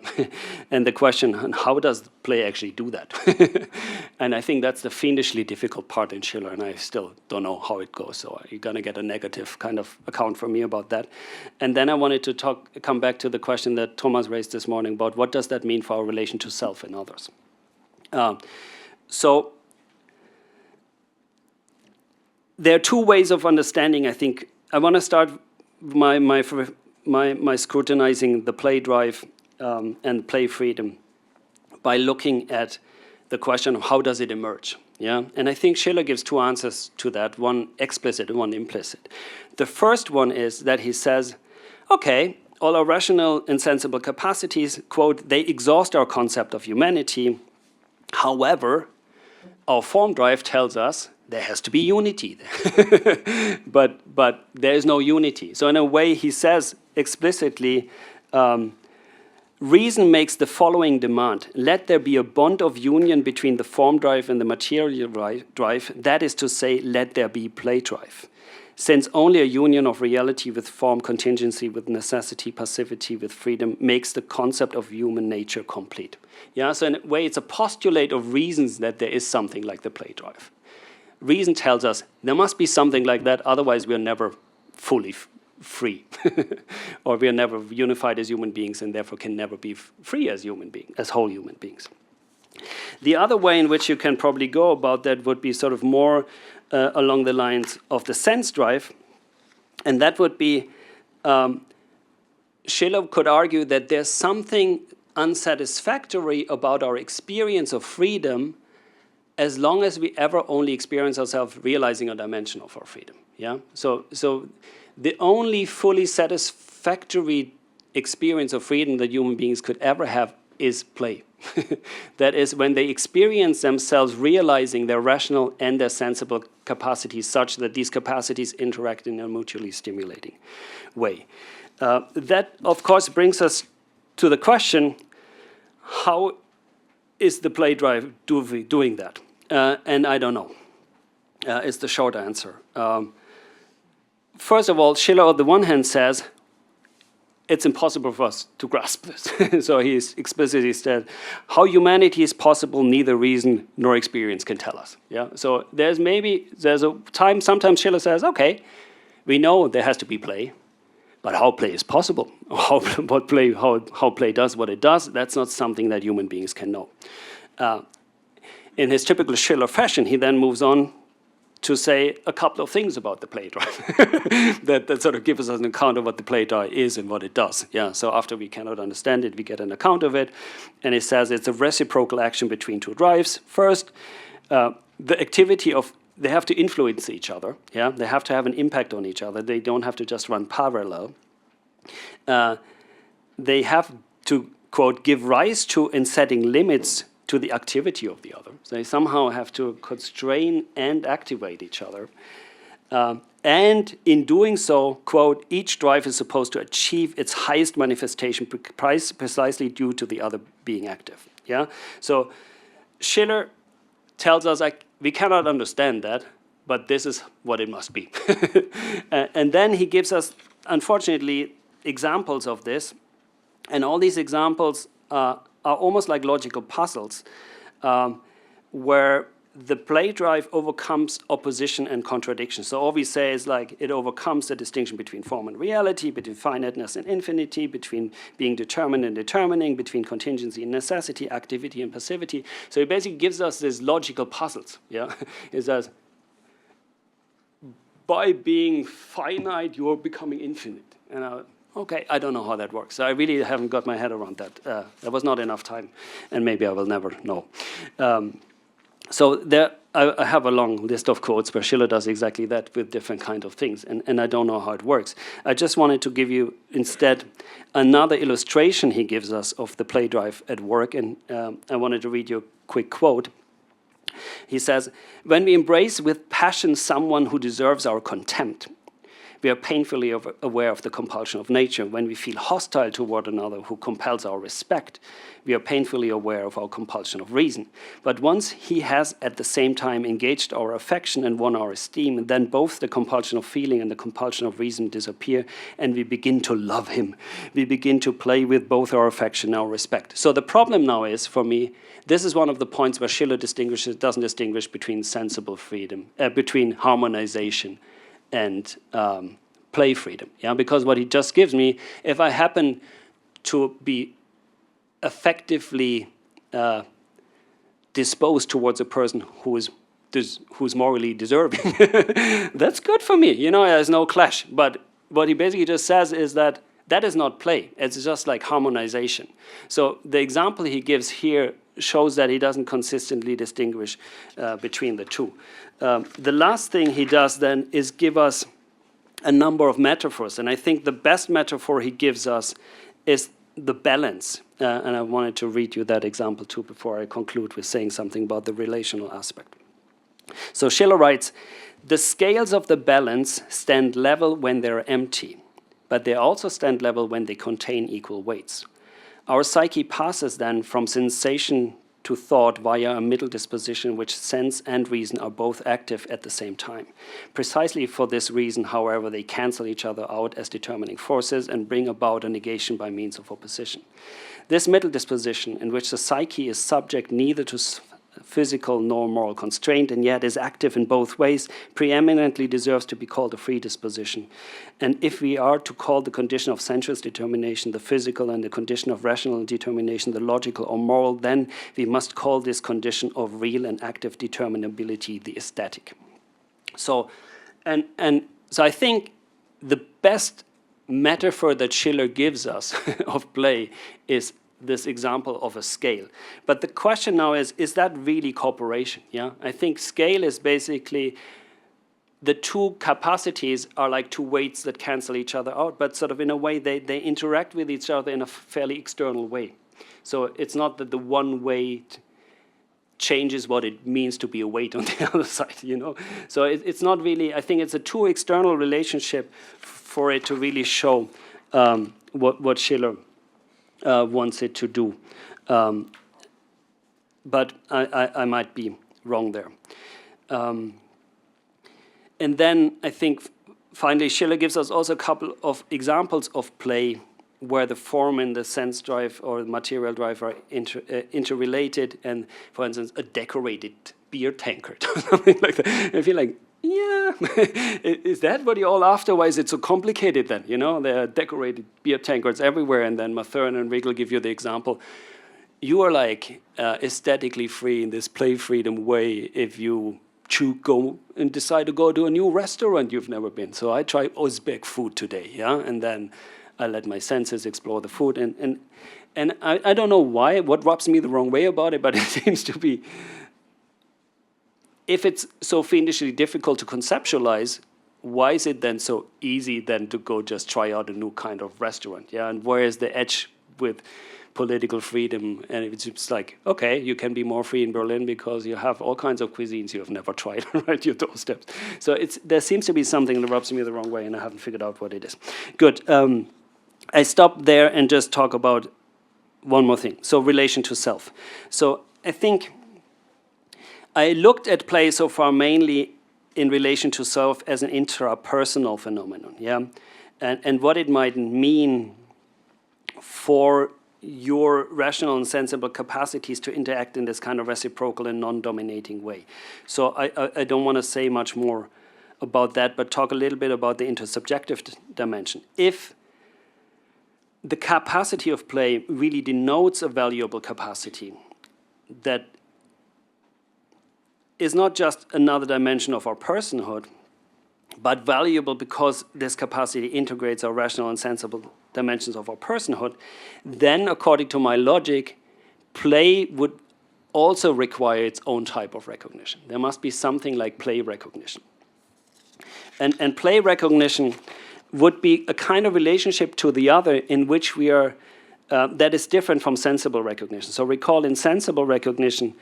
and the question on how does play actually do that. And I think that's the fiendishly difficult part in Schiller, and I still don't know how it goes. So you're going to get a negative kind of account from me about that. And then I wanted to come back to the question that Thomas raised this morning about what does that mean for our relation to self and others. So there are two ways of understanding, I think. I want to start my scrutinizing the play drive and play freedom by looking at the question of how does it emerge. Yeah, and I think Schiller gives two answers to that, one explicit and one implicit. The first one is that he says, okay, all our rational and sensible capacities, quote, they exhaust our concept of humanity. However, our form drive tells us there has to be unity. but there is no unity. So in a way, he says explicitly, reason makes the following demand. Let there be a bond of union between the form drive and the material drive. That is to say, let there be play drive. Since only a union of reality with form, contingency with necessity, passivity with freedom makes the concept of human nature complete. Yeah, so in a way, it's a postulate of reasons that there is something like the play drive. Reason tells us there must be something like that, otherwise we are never fully free. Or we are never unified as human beings and therefore can never be free as human beings, as whole human beings. The other way in which you can probably go about that would be sort of more along the lines of the sense drive, and that would be Schiller could argue that there's something unsatisfactory about our experience of freedom as long as we ever only experience ourselves realizing a dimension of our freedom. Yeah. So the only fully satisfactory experience of freedom that human beings could ever have is play. That is when they experience themselves realizing their rational and their sensible capacities such that these capacities interact in a mutually stimulating way. That, of course, brings us to the question, how is the play drive doing that? And I don't know, is the short answer. First of all, Schiller on the one hand says, it's impossible for us to grasp this. So he's explicitly said, how humanity is possible, neither reason nor experience can tell us. Yeah. So there's a time, sometimes Schiller says, okay, we know there has to be play, but how play is possible, how play does what it does, that's not something that human beings can know. In his typical Schiller fashion, he then moves on to say a couple of things about the play drive that sort of gives us an account of what the play drive is and what it does. Yeah. So after we cannot understand it, we get an account of it, and it says it's a reciprocal action between two drives. First, the activity of they have to influence each other. Yeah. They have to have an impact on each other. They don't have to just run parallel. They have to, quote, give rise to and setting limits to the activity of the other. So they somehow have to constrain and activate each other. And in doing so, quote, each drive is supposed to achieve its highest manifestation precisely due to the other being active. Yeah. So Schiller tells us, like, we cannot understand that, but this is what it must be. And then he gives us, unfortunately, examples of this. And all these examples are almost like logical puzzles, where the play drive overcomes opposition and contradiction. So all we say is like it overcomes the distinction between form and reality, between finiteness and infinity, between being determined and determining, between contingency and necessity, activity and passivity. So it basically gives us these logical puzzles. Yeah, it says by being finite, you're becoming infinite. And okay, I don't know how that works. I really haven't got my head around that. There was not enough time, and maybe I will never know. So there, I have a long list of quotes where Schiller does exactly that with different kind of things, and I don't know how it works. I just wanted to give you instead another illustration he gives us of the play drive at work, and I wanted to read you a quick quote. He says, when we embrace with passion someone who deserves our contempt, we are painfully aware of the compulsion of nature. When we feel hostile toward another who compels our respect, we are painfully aware of our compulsion of reason. But once he has at the same time engaged our affection and won our esteem, then both the compulsion of feeling and the compulsion of reason disappear, and we begin to love him. We begin to play with both our affection and our respect. So the problem now is, for me, this is one of the points where Schiller doesn't distinguish between sensible freedom, between harmonization and play freedom. Yeah, because what he just gives me, if I happen to be effectively disposed towards a person who's morally deserving, that's good for me. You know, there's no clash. But what he basically just says is that is not play. It's just like harmonization. So the example he gives here shows that he doesn't consistently distinguish between the two. The last thing he does then is give us a number of metaphors, and I think the best metaphor he gives us is the balance. And I wanted to read you that example too before I conclude with saying something about the relational aspect. So Schiller writes, the scales of the balance stand level when they're empty, but they also stand level when they contain equal weights. Our psyche passes then from sensation to thought via a middle disposition in which sense and reason are both active at the same time. Precisely for this reason, however, they cancel each other out as determining forces and bring about a negation by means of opposition. This middle disposition, in which the psyche is subject neither to physical nor moral constraint, and yet is active in both ways, preeminently deserves to be called a free disposition. And if we are to call the condition of sensuous determination the physical and the condition of rational determination the logical or moral, then we must call this condition of real and active determinability the aesthetic. So, and so I think the best metaphor that Schiller gives us of play is this example of a scale. But the question now is that really cooperation? Yeah, I think scale is basically the two capacities are like two weights that cancel each other out, but sort of in a way they interact with each other in a fairly external way. So it's not that the one weight changes what it means to be a weight on the other side, you know. So it's not really, I think it's a two external relationship for it to really show what Schiller wants it to do. But I might be wrong there. And then I think finally Schiller gives us also a couple of examples of play where the form and the sense drive or the material drive are interrelated, and, for instance, a decorated beer tankard or something like that. I feel like, yeah, is that what you're all after? Why is it so complicated then? You know, there are decorated beer tankards everywhere, and then Mathern and Riegel give you the example. You are like aesthetically free in this play freedom way if you go and decide to go to a new restaurant you've never been. So I try Uzbek food today, yeah, and then I let my senses explore the food, and I don't know why, what rubs me the wrong way about it, but it seems to be, if it's so fiendishly difficult to conceptualize, why is it then so easy then to go just try out a new kind of restaurant, yeah, and where is the edge with political freedom? And it's just like, okay, you can be more free in Berlin because you have all kinds of cuisines you have never tried right at your doorsteps. So there seems to be something that rubs me the wrong way, and I haven't figured out what it is. Good. I stop there and just talk about one more thing. So relation to self. So I think I looked at play so far mainly in relation to self as an intrapersonal phenomenon, yeah, and what it might mean for your rational and sensible capacities to interact in this kind of reciprocal and non-dominating way. So I don't want to say much more about that, but talk a little bit about the intersubjective dimension. If the capacity of play really denotes a valuable capacity that is not just another dimension of our personhood, but valuable because this capacity integrates our rational and sensible dimensions of our personhood, then, according to my logic, play would also require its own type of recognition. There must be something like play recognition. And play recognition would be a kind of relationship to the other in which we are, that is different from sensible recognition. So recall, in sensible recognition,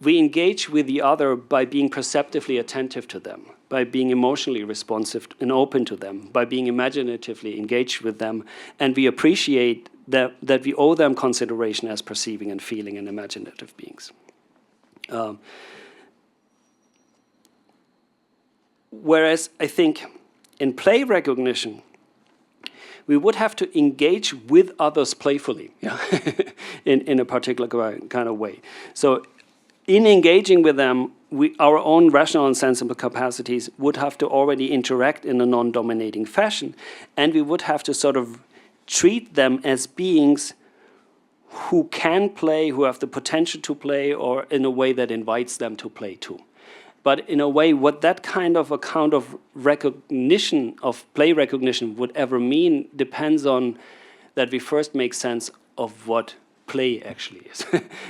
we engage with the other by being perceptively attentive to them, by being emotionally responsive and open to them, by being imaginatively engaged with them, and we appreciate that we owe them consideration as perceiving and feeling and imaginative beings. Whereas I think in play recognition, we would have to engage with others playfully, yeah? in a particular kind of way. So in engaging with them, our own rational and sensible capacities would have to already interact in a non-dominating fashion, and we would have to sort of treat them as beings who can play, who have the potential to play, or in a way that invites them to play too. But in a way, what that kind of account of recognition, of play recognition would ever mean depends on that we first make sense of what play actually is.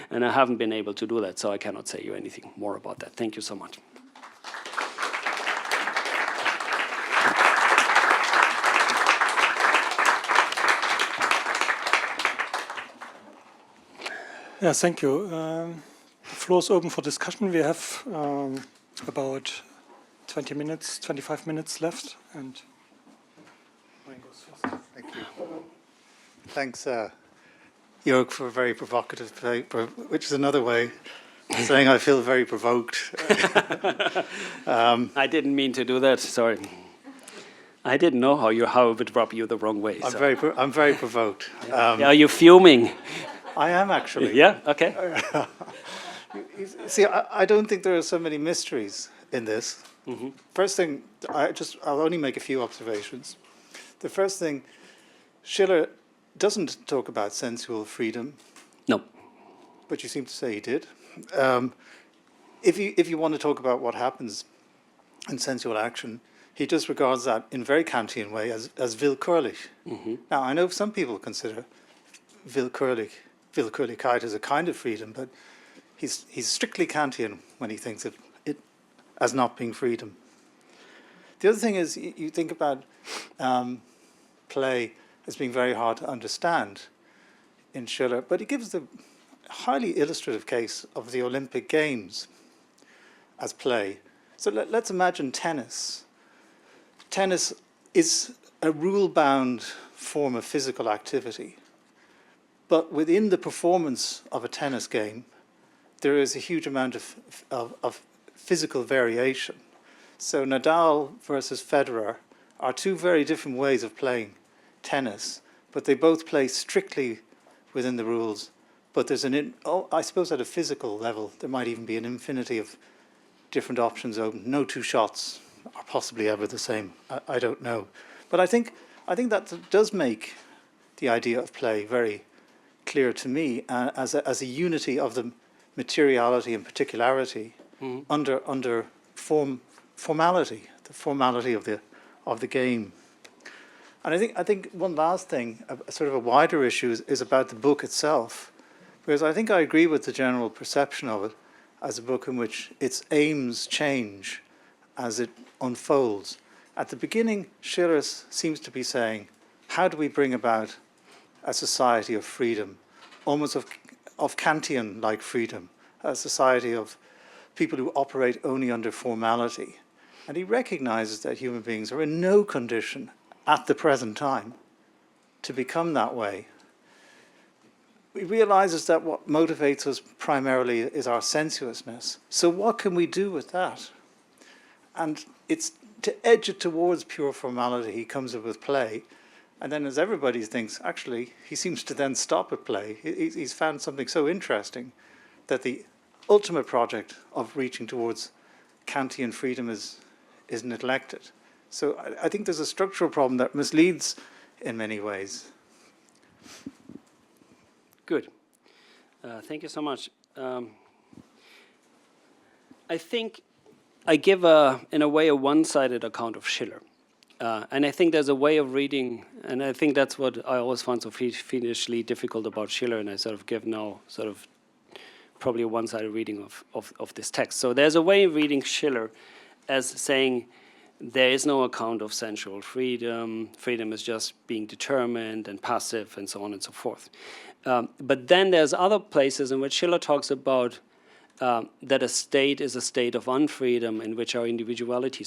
And I haven't been able to do that, so I cannot say you anything more about that. Thank you so much. Yeah, thank you. The floor is open for discussion. We have about 20 minutes, 25 minutes left, and mine goes first. Thank you. Thanks, Jörg, for a very provocative paper, which is another way of saying I feel very provoked. I didn't mean to do that, sorry. I didn't know how it would rub you the wrong way. I'm very provoked. Are you fuming? I am actually. Yeah, okay. See, I don't think there are so many mysteries in this. Mm-hmm. First thing, I'll only make a few observations. The first thing, Schiller doesn't talk about sensual freedom. No. But you seem to say he did. If you want to talk about what happens in sensual action, he just regards that in a very Kantian way as willkürlich. Mm-hmm. Now, I know some people consider Willkürlichkeit as a kind of freedom, but he's strictly Kantian when he thinks of it as not being freedom. The other thing is you think about play as being very hard to understand in Schiller, but he gives the highly illustrative case of the Olympic Games as play. So let's imagine tennis. Tennis is a rule-bound form of physical activity, but within the performance of a tennis game, there is a huge amount of physical variation. So Nadal versus Federer are two very different ways of playing tennis, but they both play strictly within the rules. But there's I suppose at a physical level, there might even be an infinity of different options open. No two shots are possibly ever the same. I don't know. But I think that does make the idea of play very clear to me as a unity of the materiality and particularity under formality, the formality of the game. And I think one last thing, a sort of a wider issue, is about the book itself, because I think I agree with the general perception of it as a book in which its aims change as it unfolds. At the beginning, Schiller seems to be saying, how do we bring about a society of freedom, almost of Kantian-like freedom, a society of people who operate only under formality. And he recognizes that human beings are in no condition at the present time to become that way. He realizes that what motivates us primarily is our sensuousness. So what can we do with that? And it's to edge it towards pure formality, he comes up with play. And then as everybody thinks, actually, he seems to then stop at play. He's found something so interesting that the ultimate project of reaching towards Kantian freedom is neglected. So I think there's a structural problem that misleads in many ways. Good. Thank you so much. I think I give, in a way, a one-sided account of Schiller. And I think there's a way of reading, and I think that's what I always found so fiendishly difficult about Schiller, and I sort of give now sort of probably a one-sided reading of this text. So there's a way of reading Schiller as saying there is no account of sensual freedom. Freedom is just being determined and passive and so on and so forth. But then there's other places in which Schiller talks about that a state is a state of unfreedom in which our individuality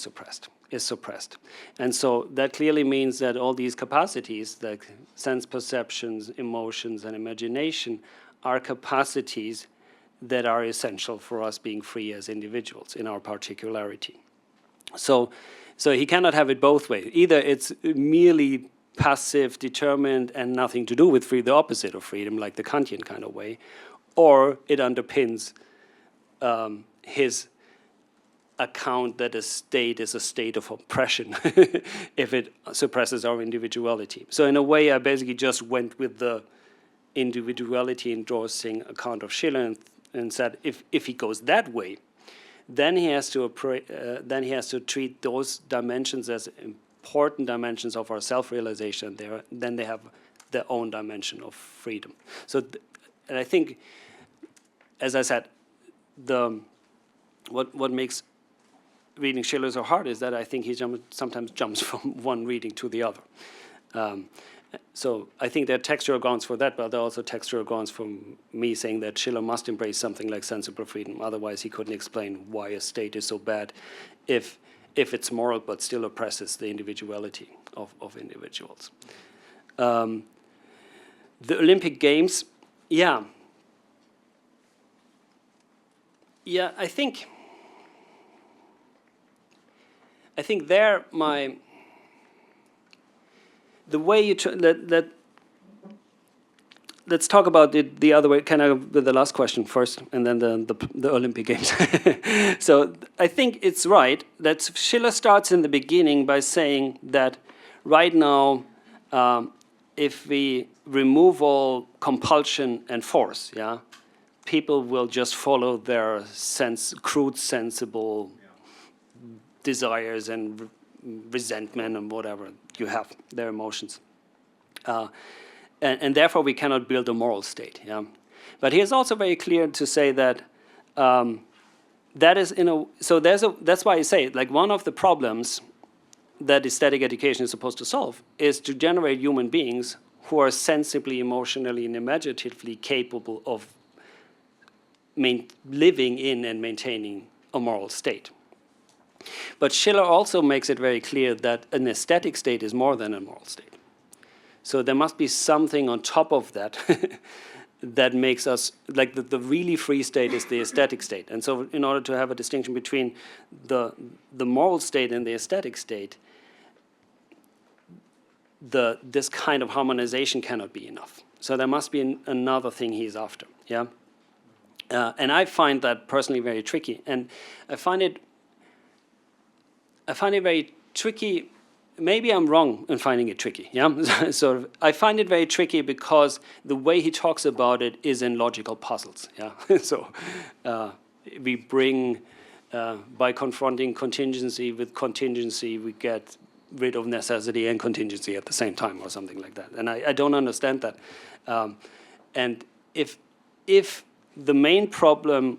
is suppressed. And so that clearly means that all these capacities, like sense perceptions, emotions, and imagination, are capacities that are essential for us being free as individuals in our particularity. So he cannot have it both ways. Either it's merely passive, determined, and nothing to do with free, the opposite of freedom, like the Kantian kind of way, or it underpins his account that a state is a state of oppression if it suppresses our individuality. So in a way, I basically just went with the individuality endorsing account of Schiller and said, if he goes that way, then he has to treat those dimensions as important dimensions of our self-realization. Then they have their own dimension of freedom. So, and I think, as I said, what makes reading Schiller so hard is that I think he sometimes jumps from one reading to the other. So I think there are textual grounds for that, but there are also textual grounds for me saying that Schiller must embrace something like sensible freedom. Otherwise, he couldn't explain why a state is so bad if it's moral but still oppresses the individuality of individuals. The Olympic Games, yeah, I think there the way you let's talk about it the other way, kind of with the last question first, and then the Olympic Games. So I think it's right that Schiller starts in the beginning by saying that right now, if we remove all compulsion and force, people will just follow their crude, sensible desires and resentment and whatever you have, their emotions. And therefore we cannot build a moral state. But he is also very clear to say that that is that's why I say, like, one of the problems that aesthetic education is supposed to solve is to generate human beings who are sensibly, emotionally, and imaginatively capable of living in and maintaining a moral state. But Schiller also makes it very clear that an aesthetic state is more than a moral state. So there must be something on top of that that makes us, like the really free state is the aesthetic state. And so in order to have a distinction between the moral state and the aesthetic state, this kind of harmonization cannot be enough. So there must be another thing he's after. Yeah, and I find that personally very tricky, and I find it very tricky. Maybe I'm wrong in finding it tricky. Yeah, so I find it very tricky because the way he talks about it is in logical puzzles. Yeah, so we bring by confronting contingency with contingency, we get rid of necessity and contingency at the same time, or something like that. And I don't understand that. And if the main problem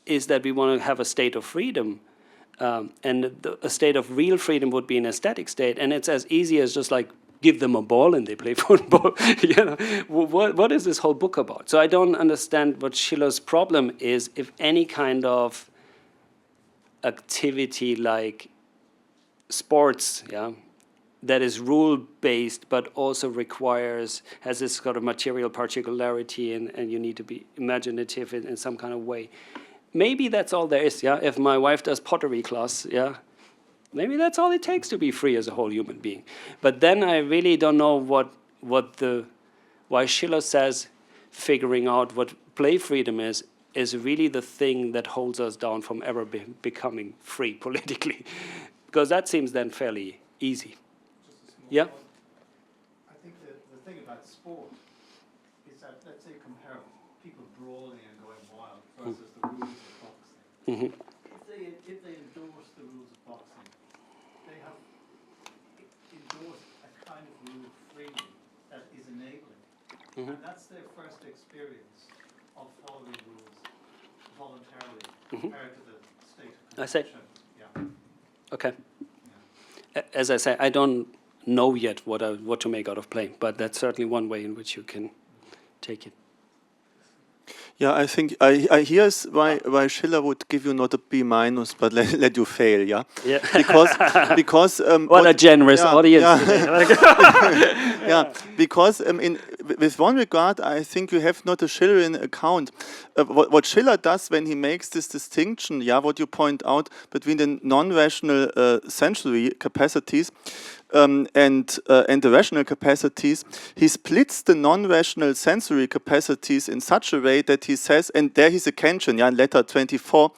is that we want to have a state of freedom, and a state of real freedom would be an aesthetic state, and it's as easy as just like give them a ball and they play football. You know, what is this whole book about? So I don't understand what Schiller's problem is if any kind of activity like sports, yeah, that is rule-based but also has this sort of material particularity, and you need to be imaginative in some kind of way. Maybe that's all there is, yeah? If my wife does pottery class, yeah, maybe that's all it takes to be free as a whole human being. But then I really don't know why Schiller says figuring out what play freedom is really the thing that holds us down from ever becoming free politically. Because that seems then fairly easy. Yeah? I think the thing about sport is that, let's say, compare people brawling and going wild versus the rules of boxing. Mm-hmm. If they endorse the rules of boxing, they have endorsed a kind of rule freely that is enabling. And that's their first experience of following rules voluntarily compared to the state of I see. Yeah. Okay. As I say, I don't know yet what to make out of play, but that's certainly one way in which you can take it. Yeah, I think here's why Schiller would give you not a B minus, but let you fail. Yeah, yeah. because what a generous audience. Yeah, yeah, because with one regard, I think you have not a Schillerian account. What Schiller does when he makes this distinction, yeah, what you point out between the non-rational sensory capacities and the rational capacities, he splits the non-rational sensory capacities in such a way that he says, and there he's a Kantian, yeah, in letter 24,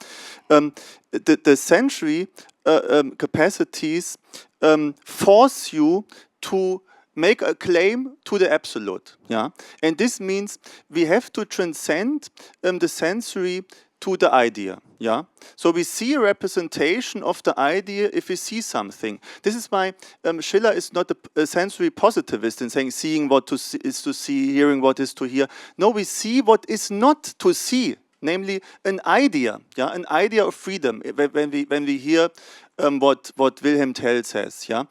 the sensory capacities force you to make a claim to the absolute, yeah, and this means we have to transcend the sensory to the idea, yeah. So we see a representation of the idea if we see something. This is why Schiller is not a sensory positivist in saying seeing what is to see, hearing what is to hear. No, we see what is not to see, namely an idea, yeah, an idea of freedom. When we hear what Wilhelm Tell says, yeah,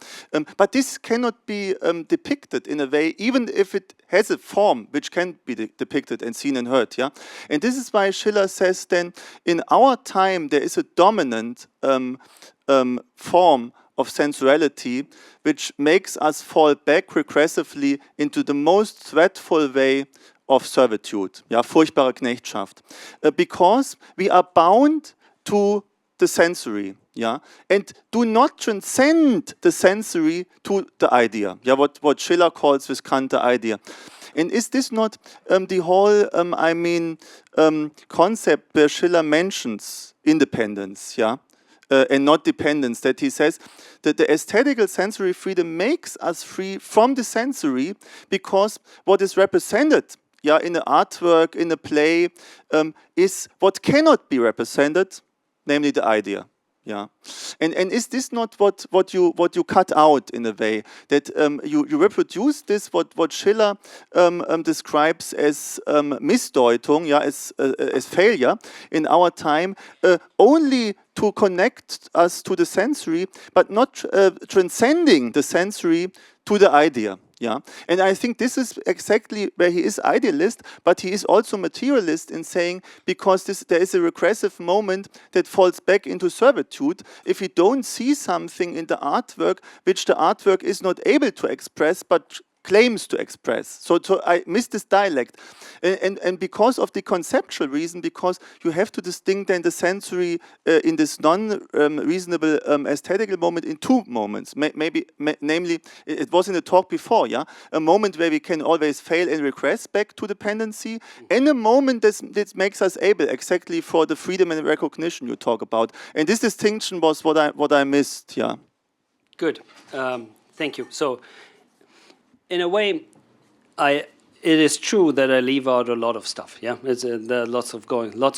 but this cannot be depicted in a way, even if it has a form which can be depicted and seen and heard, yeah. And this is why Schiller says then, in our time there is a dominant form of sensuality which makes us fall back regressively into the most threatful way of servitude, ja, furchtbare Knechtschaft, because we are bound to the sensory, yeah, and do not transcend the sensory to the idea, yeah, what Schiller calls with Kant the idea. And is this not the whole, concept where Schiller mentions independence, yeah, and not dependence, that he says that the aesthetical sensory freedom makes us free from the sensory because what is represented, yeah, in the artwork, in the play, is what cannot be represented, namely the idea. Yeah, and is this not what you cut out in a way that you reproduce this what Schiller describes as Missdeutung, yeah, as failure in our time, only to connect us to the sensory, but not transcending the sensory to the idea. Yeah, and I think this is exactly where he is idealist, but he is also materialist in saying, because there is a regressive moment that falls back into servitude if we don't see something in the artwork which the artwork is not able to express, but claims to express. So I miss this dialect. And because of the conceptual reason, because you have to distinct then the sensory in this non-reasonable aesthetical moment in two moments. Namely, it was in the talk before, yeah? A moment where we can always fail and regress back to dependency, and a moment that makes us able exactly for the freedom and recognition you talk about. And this distinction was what I missed, yeah. Good, thank you. So, in a way, it is true that I leave out a lot of stuff. Yeah, there are lots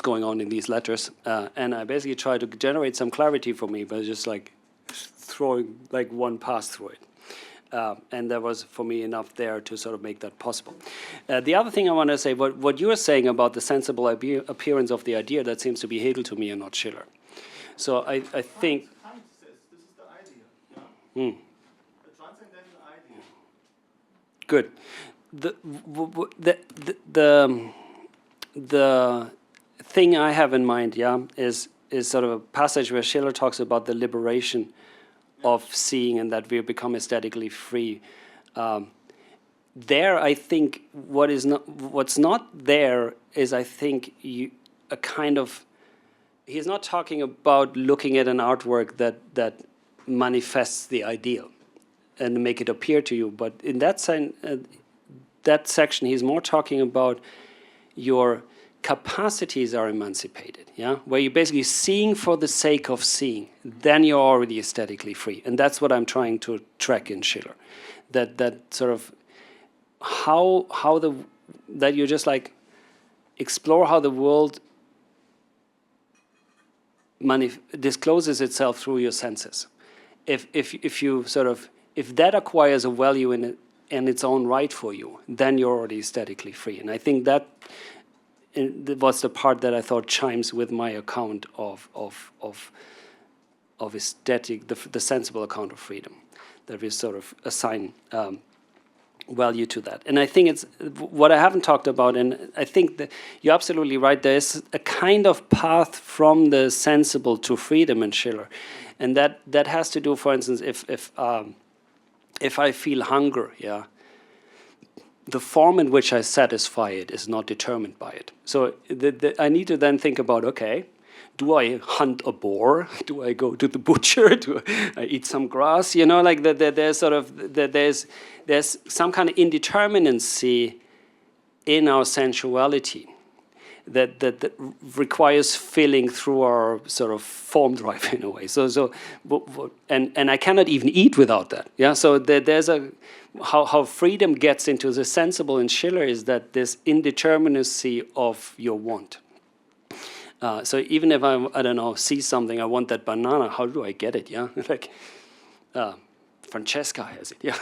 going on in these letters, and I basically try to generate some clarity for me by just like throwing like one pass through it. And there was, for me, enough there to sort of make that possible. The other thing I want to say, what you are saying about the sensible appearance of the idea, that seems to be Hegel to me and not Schiller. So I think... This is the idea. Yeah? The transcendental idea. Good. The thing I have in mind, yeah, is sort of a passage where Schiller talks about the liberation of seeing and that we become aesthetically free. There, I think what's not there is, I think, a kind of. He's not talking about looking at an artwork that manifests the ideal and make it appear to you, but in that sense, that section, he's more talking about your capacities are emancipated, yeah? Where you're basically seeing for the sake of seeing, then you're already aesthetically free. And that's what I'm trying to track in Schiller. That sort of that you just like explore how the world discloses itself through your senses. If you sort of, if that acquires a value in its own right for you, then you're already aesthetically free. And I think that was the part that I thought chimes with my account of aesthetic, the sensible account of freedom, that we sort of assign value to that. And I think it's what I haven't talked about, and I think that you're absolutely right, there is a kind of path from the sensible to freedom in Schiller. And that has to do, for instance, if I feel hunger, yeah, the form in which I satisfy it is not determined by it. So I need to then think about, okay, do I hunt a boar? Do I go to the butcher? Do I eat some grass? You know, like there's sort of there's some kind of indeterminacy in our sensuality that requires filling through our sort of form drive in a way. And I cannot even eat without that. Yeah. So there's how freedom gets into the sensible in Schiller is that this indeterminacy of your want. So even if I don't know, see something, I want that banana, how do I get it? Yeah, like Francesca has it. Yeah,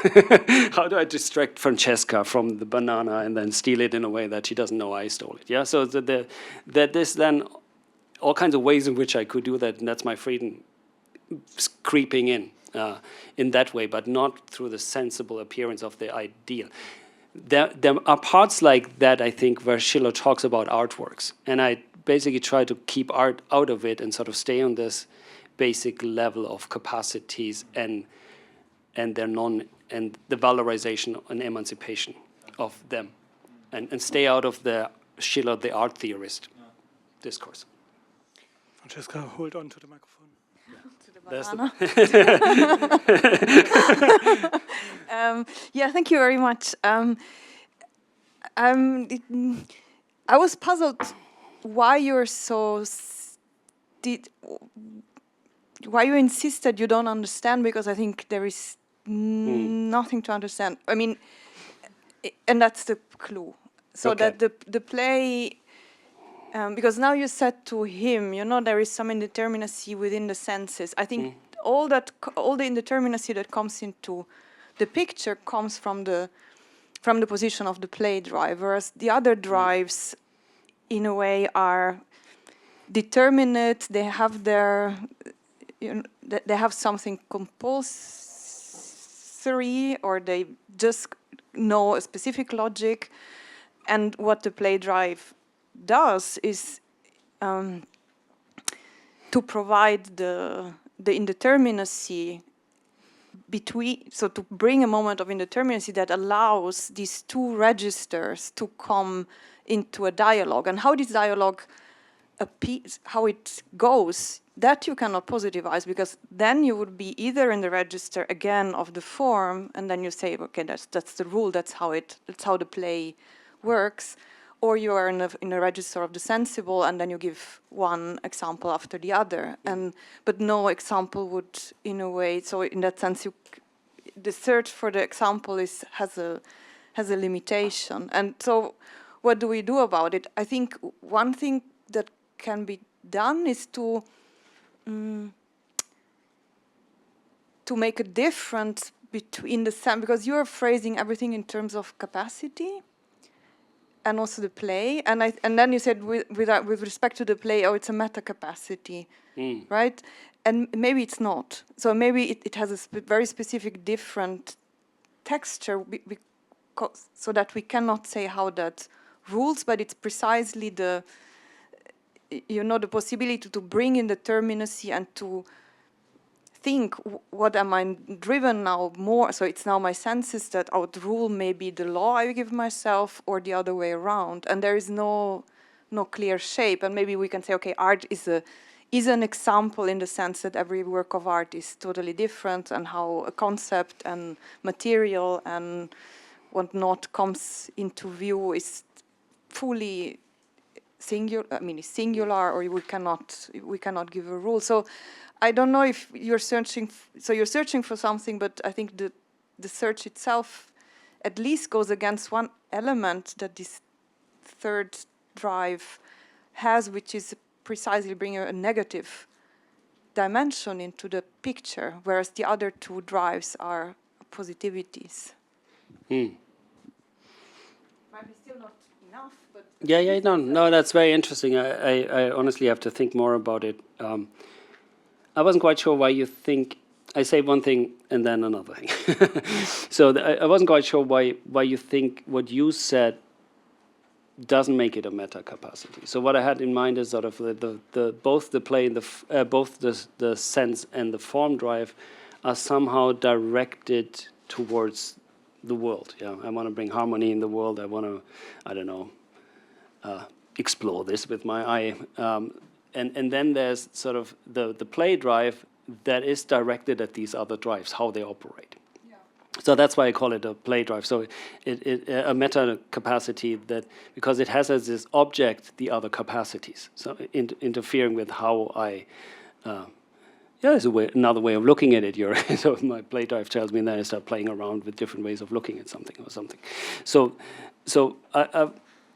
how do I distract Francesca from the banana and then steal it in a way that she doesn't know I stole it? Yeah, so that there's then all kinds of ways in which I could do that, and that's my freedom creeping in that way, but not through the sensible appearance of the ideal. There are parts like that, I think, where Schiller talks about artworks, and I basically try to keep art out of it and sort of stay on this basic level of capacities and their and the valorization and emancipation of them, and stay out of the Schiller, the art theorist, discourse. Francesca, hold on to the microphone. Yeah, thank you very much. I was puzzled why you're so why you insisted you don't understand, because I think there is nothing to understand. I mean, and that's the clue. So Okay. that the play, because now you said to him, you know, there is some indeterminacy within the senses. I think all the indeterminacy that comes into the picture comes from the position of the play drive, whereas the other drives, in a way, are determinate. They have their, they have something compulsory, or they just know a specific logic. And what the play drive does is to provide the indeterminacy to bring a moment of indeterminacy that allows these two registers to come into a dialogue, and how this dialogue how it goes, that you cannot positivize, because then you would be either in the register again of the form, and then you say, okay, that's the rule, that's how the play works, or you are in a register of the sensible, and then you give one example after the other, but no example would, in a way. So in that sense, the search for the example has a limitation. And so, what do we do about it? I think one thing that can be done is to make a difference between because you are phrasing everything in terms of capacity. And also the play, and then you said with respect to the play, oh, it's a meta capacity, right? And maybe it's not. So maybe it has a very specific different texture, so that we cannot say how that rules, but it's precisely the possibility to bring indeterminacy and to think, what am I driven now more? So it's now my senses that outrule maybe the law I give myself, or the other way around. And there is no clear shape. And maybe we can say, okay, art is an example in the sense that every work of art is totally different, and how a concept and material and whatnot comes into view is fully singular. I mean, it's singular, or we cannot give a rule. So I don't know if you're searching. So you're searching for something, but I think the search itself at least goes against one element that this third drive has, which is precisely bringing a negative dimension into the picture, whereas the other two drives are positivities. Hmm. Might be still not enough, but No, that's very interesting. I honestly have to think more about it. I wasn't quite sure why you think. I say one thing and then another thing. So I wasn't quite sure why you think what you said doesn't make it a meta capacity. So what I had in mind is sort of both the play and both the sense and the form drive are somehow directed towards the world. Yeah, I want to bring harmony in the world. I want to, I don't know, explore this with my eye. And then there's sort of the play drive that is directed at these other drives, how they operate. Yeah. So that's why I call it a play drive. So a meta capacity, that because it has as its object the other capacities. So interfering with how I. There's another way of looking at it. So my play drive tells me, and then I start playing around with different ways of looking at something or something. So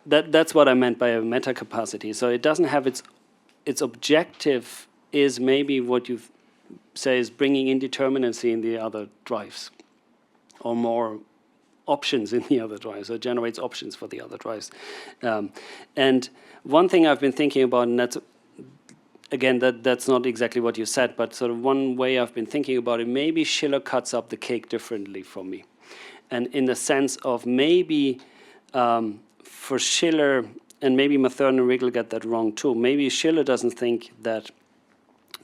that's what I meant by a meta capacity. So it doesn't have its objective is maybe what you say is bringing indeterminacy in the other drives, or more options in the other drives, or generates options for the other drives. And one thing I've been thinking about, and that's again that's not exactly what you said, but sort of one way I've been thinking about it, maybe Schiller cuts up the cake differently from me, and in the sense of maybe for Schiller. And maybe Mathern and Riegel get that wrong too. Maybe Schiller doesn't think that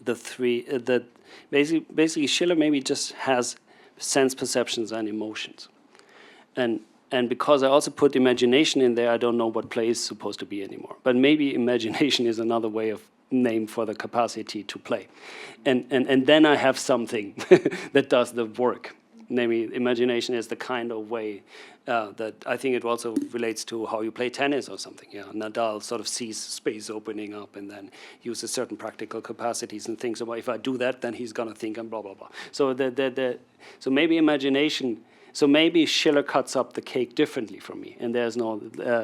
that basically Schiller maybe just has sense perceptions and emotions, and because I also put imagination in there, I don't know what play is supposed to be anymore. But maybe imagination is another way of name for the capacity to play, and then I have something that does the work. Namely, imagination is the kind of way that I think it also relates to how you play tennis or something. Yeah, Nadal sort of sees space opening up and then uses certain practical capacities and thinks about, if I do that, then he's gonna think and blah blah blah. So so maybe imagination. So maybe Schiller cuts up the cake differently from me, and there's no,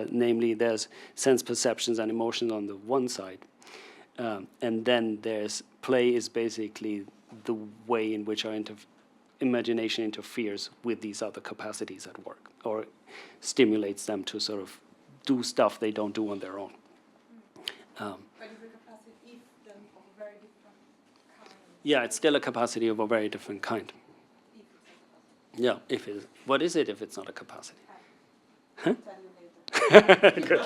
namely, there's sense perceptions and emotions on the one side, and then there's play is basically the way in which our imagination interferes with these other capacities at work, or stimulates them to sort of do stuff they don't do on their own. But is the capacity then of a very different kind? Yeah, it's still a capacity of a very different kind. Yeah, if it is. What is it if it's not a capacity? Huh? Good.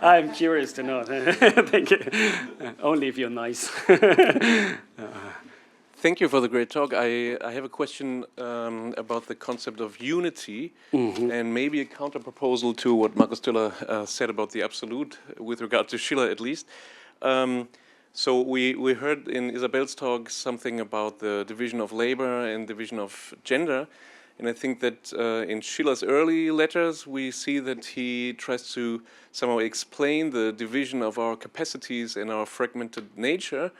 I'm curious to know. Thank you. Only if you're nice. Thank you for the great talk. I have a question about the concept of unity, and maybe a counter-proposal to what Markus Tüller said about the absolute, with regard to Schiller at least. So we heard in Isabel's talk something about the division of labor and division of gender, and I think that in Schiller's early letters we see that he tries to somehow explain the division of our capacities and our fragmented nature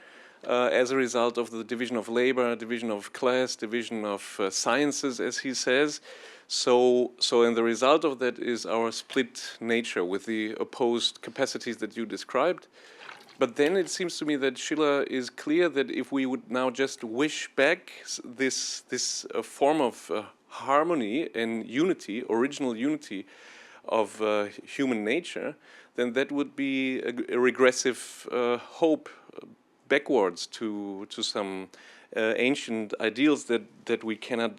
as a result of the division of labor, division of class, division of sciences, as he says. So and the result of that is our split nature with the opposed capacities that you described. But then it seems to me that Schiller is clear that if we would now just wish back this form of harmony and unity, original unity of human nature, then that would be a regressive hope backwards to some ancient ideals that we cannot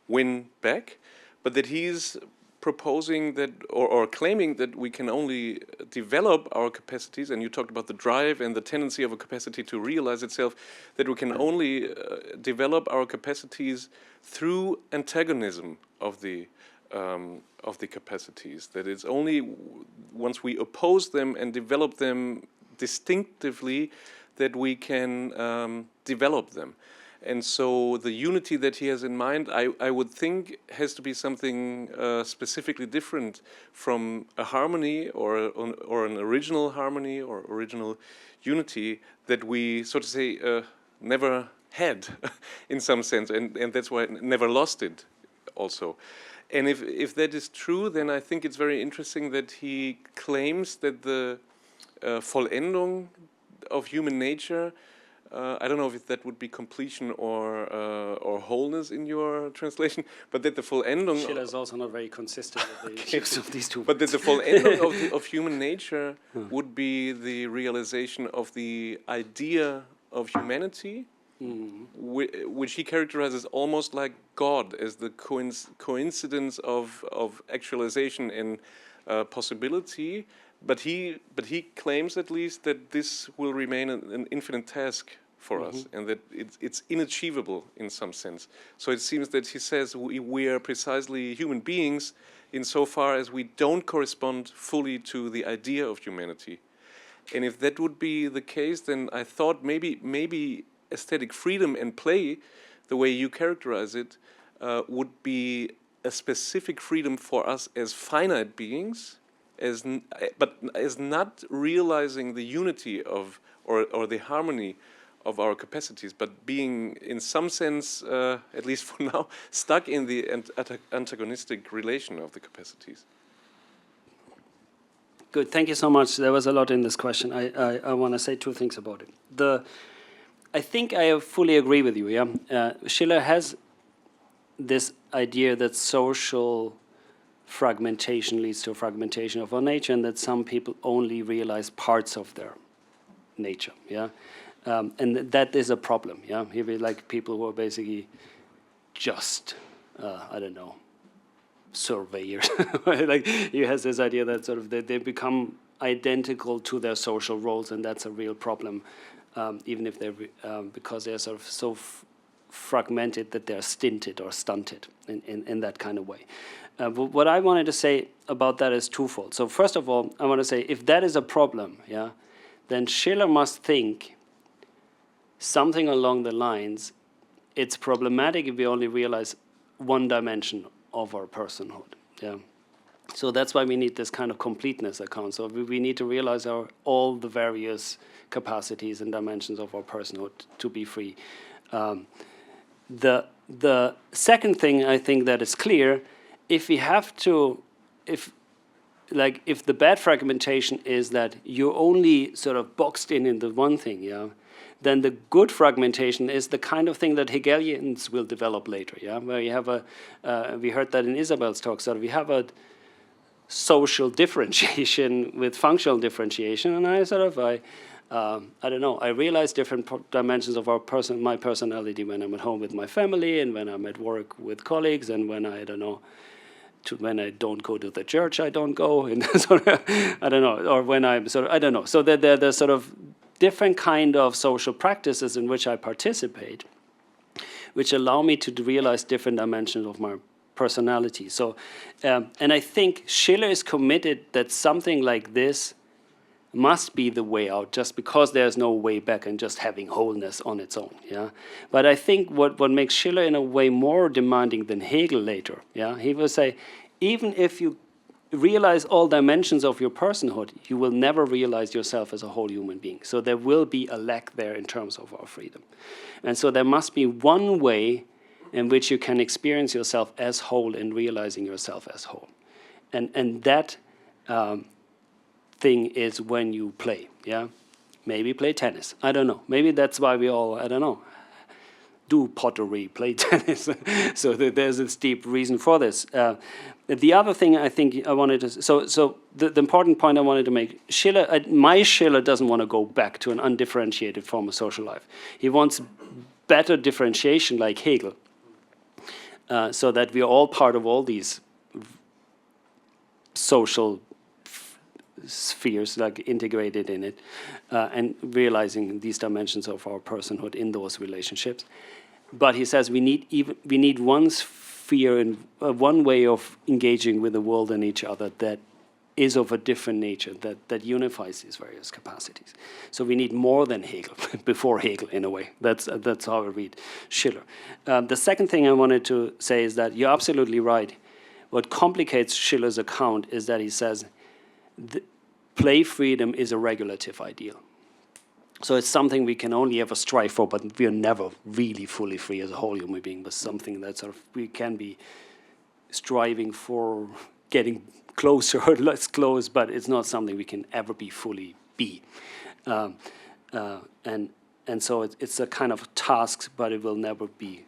win back, but that he's proposing that or claiming that we can only develop our capacities, and you talked about the drive and the tendency of a capacity to realize itself, that we can only develop our capacities through antagonism of the capacities, that it's only once we oppose them and develop them distinctively that we can develop them. And so the unity that he has in mind, I would think, has to be something specifically different from a harmony or an original harmony or original unity that we, so to say, never had in some sense, and that's why never lost it also. And if that is true, then I think it's very interesting that he claims that the Vollendung of human nature, I don't know if that would be completion or wholeness in your translation, but that the Vollendung... Schiller is also not very consistent with the use of these two. But that the Vollendung of human nature would be the realization of the idea of humanity, which he characterizes almost like God as the coincidence of actualization and possibility. But he claims at least that this will remain an infinite task for us, and that it's inachievable in some sense. So it seems that he says we are precisely human beings insofar as we don't correspond fully to the idea of humanity. And if that would be the case, then I thought maybe aesthetic freedom and play, the way you characterize it, would be a specific freedom for us as finite beings, but as not realizing the unity of or the harmony of our capacities, but being in some sense, at least for now, stuck in the antagonistic relation of the capacities. Good, thank you so much. There was a lot in this question. I want to say two things about it. I think I fully agree with you. Yeah, Schiller has this idea that social fragmentation leads to fragmentation of our nature, and that some people only realize parts of their nature. Yeah, and that is a problem. Yeah, here we like people who are basically just I don't know, surveyors. Like he has this idea that sort of they become identical to their social roles, and that's a real problem. Even if they're because they're sort of so fragmented that they're stinted or stunted in that kind of way. But what I wanted to say about that is twofold. So first of all, I want to say if that is a problem, yeah, then Schiller must think something along the lines, it's problematic if we only realize one dimension of our personhood. Yeah. So that's why we need this kind of completeness account. So we need to realize all the various capacities and dimensions of our personhood to be free. The second thing I think that is clear, if the bad fragmentation is that you're only sort of boxed in the one thing, yeah, then the good fragmentation is the kind of thing that Hegelians will develop later, yeah, where you have we heard that in Isabel's talk, so we have a social differentiation with functional differentiation, and I don't know, I realize different dimensions of my personality when I'm at home with my family, and when I'm at work with colleagues, and when I when I don't go to the church, I don't go, and sort of, I don't know, or when I'm sort of, I don't know. So they're sort of different kind of social practices in which I participate, which allow me to realize different dimensions of my personality. So, and I think Schiller is committed that something like this must be the way out, just because there's no way back and just having wholeness on its own. Yeah, but I think what makes Schiller in a way more demanding than Hegel later. Yeah, he will say, even if you realize all dimensions of your personhood, you will never realize yourself as a whole human being. So there will be a lack there in terms of our freedom, and so there must be one way in which you can experience yourself as whole and realizing yourself as whole, and that. Thing is when you play, yeah? Maybe play tennis, I don't know. Maybe that's why we all, I don't know, do pottery, play tennis. So there's this deep reason for this. The other thing I think I wanted to, so the important point I wanted to make, Schiller, my Schiller doesn't want to go back to an undifferentiated form of social life. He wants better differentiation like Hegel, so that we are all part of all these social spheres, like integrated in it, and realizing these dimensions of our personhood in those relationships. But he says we need one sphere and one way of engaging with the world and each other that is of a different nature, that unifies these various capacities. So we need more than Hegel, before Hegel in a way. That's how I read Schiller. The second thing I wanted to say is that you're absolutely right. What complicates Schiller's account is that he says play freedom is a regulative ideal. So it's something we can only ever strive for, but we are never really fully free as a whole human being, but something that sort of we can be striving for, getting closer or less close, but it's not something we can ever be fully be. And so it's a kind of task, but it will never be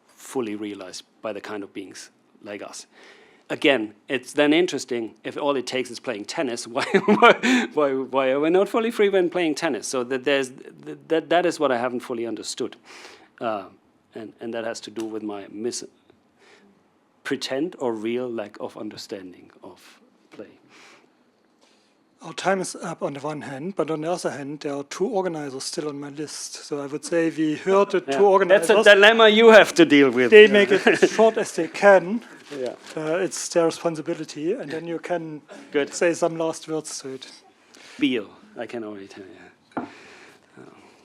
fully realized by the kind of beings like us. Again, it's then interesting if all it takes is playing tennis. Why are we not fully free when playing tennis? So that is what I haven't fully understood, and that has to do with my pretend or real lack of understanding of play. Our time is up on the one hand, but on the other hand, there are two organizers still on my list. So I would say we heard the two organizers. That's a dilemma you have to deal with. They make it as short as they can. Yeah. It's their responsibility, and then you can say some last words to it. Beal, I can already tell you.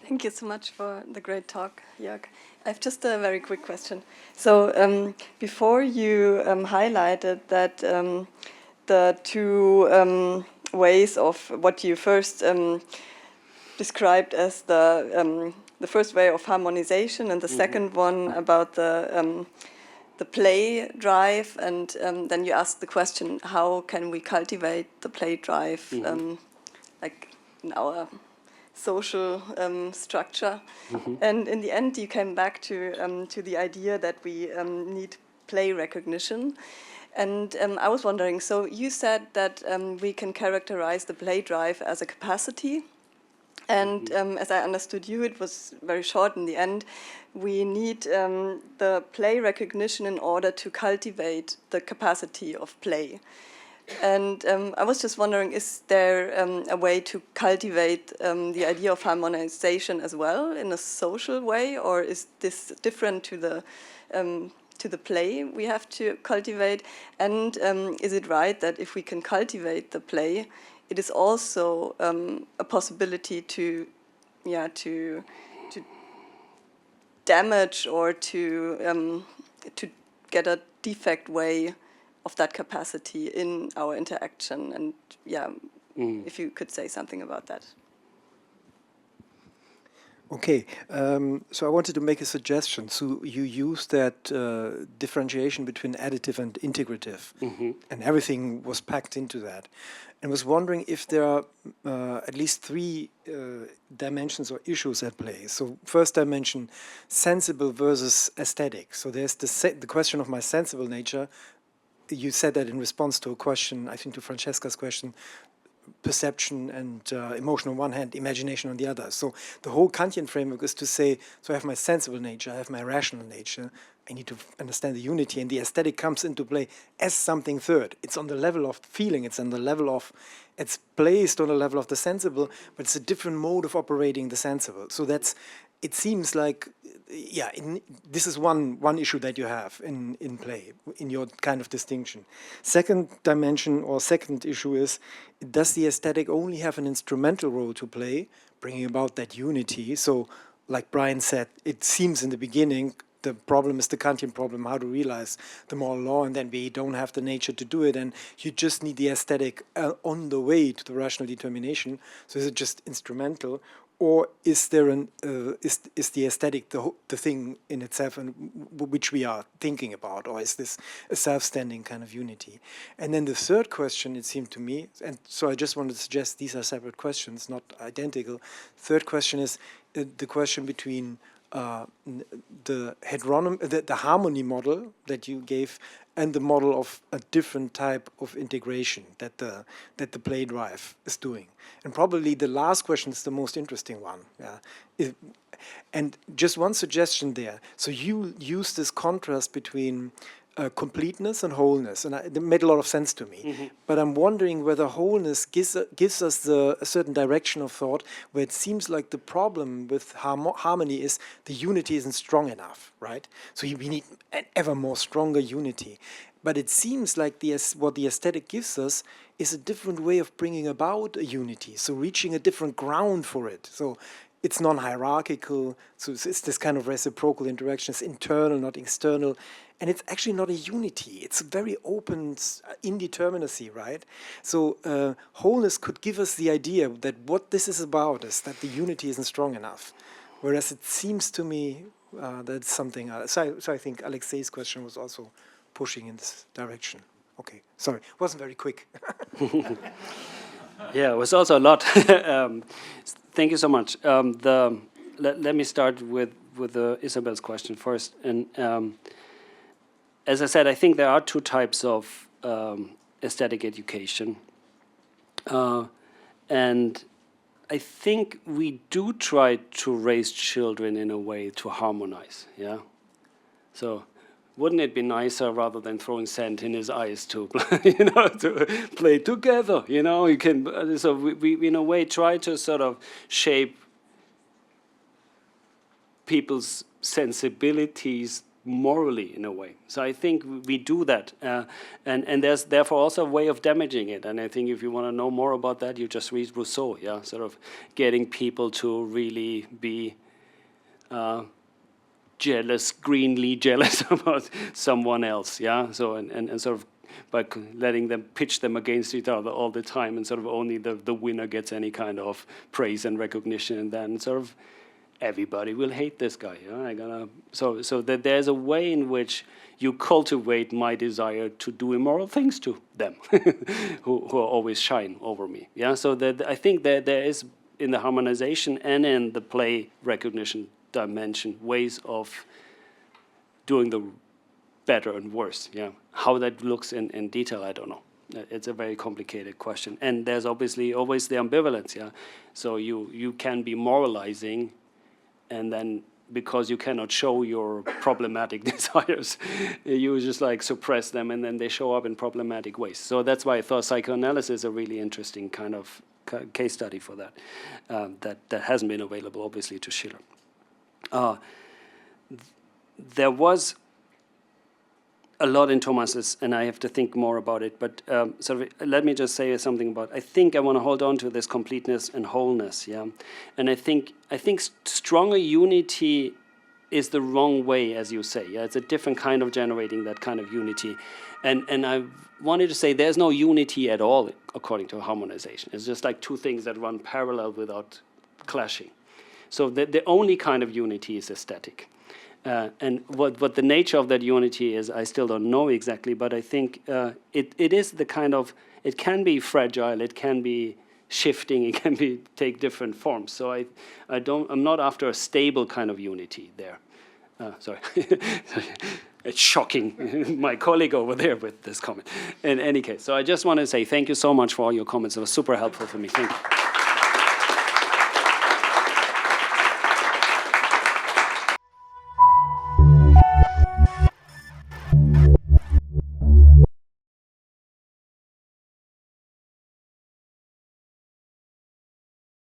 Thank you so much for the great talk, Jörg. I have just a very quick question. So before you highlighted that the two ways of what you first described as the first way of harmonization, and the second one about the play drive, and then you asked the question, how can we cultivate the play drive, like in our social structure? And in the end, you came back to the idea that we need play recognition. And I was wondering, so you said that we can characterize the play drive as a capacity. And as I understood you, it was very short in the end. We need the play recognition in order to cultivate the capacity of play. And I was just wondering, is there a way to cultivate the idea of harmonization as well in a social way, or is this different to the play we have to cultivate? And is it right that if we can cultivate the play, it is also a possibility to damage or to get a defect way of that capacity in our interaction? And if you could say something about that. Okay, so I wanted to make a suggestion. So you use that differentiation between additive and integrative, and everything was packed into that. And was wondering if there are at least three dimensions or issues at play. So first dimension, sensible versus aesthetic. So there's the question of my sensible nature. You said that in response to a question, I think to Francesca's question, perception and emotion on one hand, imagination on the other. So the whole Kantian framework is to say, so I have my sensible nature, I have my rational nature, I need to understand the unity, and the aesthetic comes into play as something third. It's on the level of feeling, it's on the level of, it's placed on the level of the sensible, but it's a different mode of operating the sensible. So that's, it seems like, yeah, this is one issue that you have in play, in your kind of distinction. Second dimension or second issue is, does the aesthetic only have an instrumental role to play, bringing about that unity? So, like Brian said, it seems in the beginning, the problem is the Kantian problem, how to realize the moral law, and then we don't have the nature to do it, and you just need the aesthetic on the way to the rational determination. So is it just instrumental? Or is there is the aesthetic the thing in itself, and which we are thinking about, or is this a self-standing kind of unity? And then the third question, it seemed to me, and so I just wanted to suggest these are separate questions, not identical. Third question is the question between the harmony model that you gave and the model of a different type of integration that the play drive is doing. And probably the last question is the most interesting one. Yeah. And just one suggestion there. So you use this contrast between completeness and wholeness, and it made a lot of sense to me. Mm-hmm. But I'm wondering whether wholeness gives us a certain direction of thought, where it seems like the problem with harmony is the unity isn't strong enough, right? So we need an ever more stronger unity. But it seems like what the aesthetic gives us is a different way of bringing about a unity, so reaching a different ground for it. So it's non-hierarchical, so it's this kind of reciprocal interaction. It's internal, not external. And it's actually not a unity. It's a very open indeterminacy, right? So wholeness could give us the idea that what this is about is that the unity isn't strong enough. Whereas it seems to me that's something else. So I think Alexei's question was also pushing in this direction. Okay, sorry, it wasn't very quick. Yeah, it was also a lot. Thank you so much. Let me start with Isabel's question first. And as I said, I think there are two types of aesthetic education. And I think we do try to raise children in a way to harmonize, yeah? So wouldn't it be nicer, rather than throwing sand in his eyes, to to play together? You can. So we in a way try to sort of shape people's sensibilities morally in a way. So I think we do that, and there's therefore also a way of damaging it. And I think if you want to know more about that, you just read Rousseau. Yeah, sort of getting people to really be greenly jealous about someone else, yeah. So and sort of by letting them pitch them against each other all the time, and sort of only the winner gets any kind of praise and recognition, and then sort of everybody will hate this guy. Yeah, so that there's a way in which you cultivate my desire to do immoral things to them, who always shine over me. Yeah, so that I think that there is in the harmonization and in the play recognition dimension ways of doing the better and worse. Yeah, how that looks in detail, I don't know. It's a very complicated question, and there's obviously always the ambivalence. Yeah, so you can be moralizing, and then because you cannot show your problematic desires, you just like suppress them, and then they show up in problematic ways. So that's why I thought psychoanalysis is a really interesting kind of case study for that. That hasn't been available, obviously, to Schiller. There was a lot in Thomas's, and I have to think more about it, but sort of let me just say something about, I think I want to hold on to this completeness and wholeness, yeah? And I think stronger unity is the wrong way, as you say, yeah? It's a different kind of generating that kind of unity. And I wanted to say there's no unity at all, according to harmonization. It's just like two things that run parallel without clashing. So the only kind of unity is aesthetic. And what the nature of that unity is, I still don't know exactly, but I think it is the kind of, it can be fragile, it can be shifting, it can take different forms. So I'm not after a stable kind of unity there. Sorry. It's shocking, my colleague over there with this comment. In any case, so I just want to say thank you so much for all your comments. It was super helpful for me. Thank you.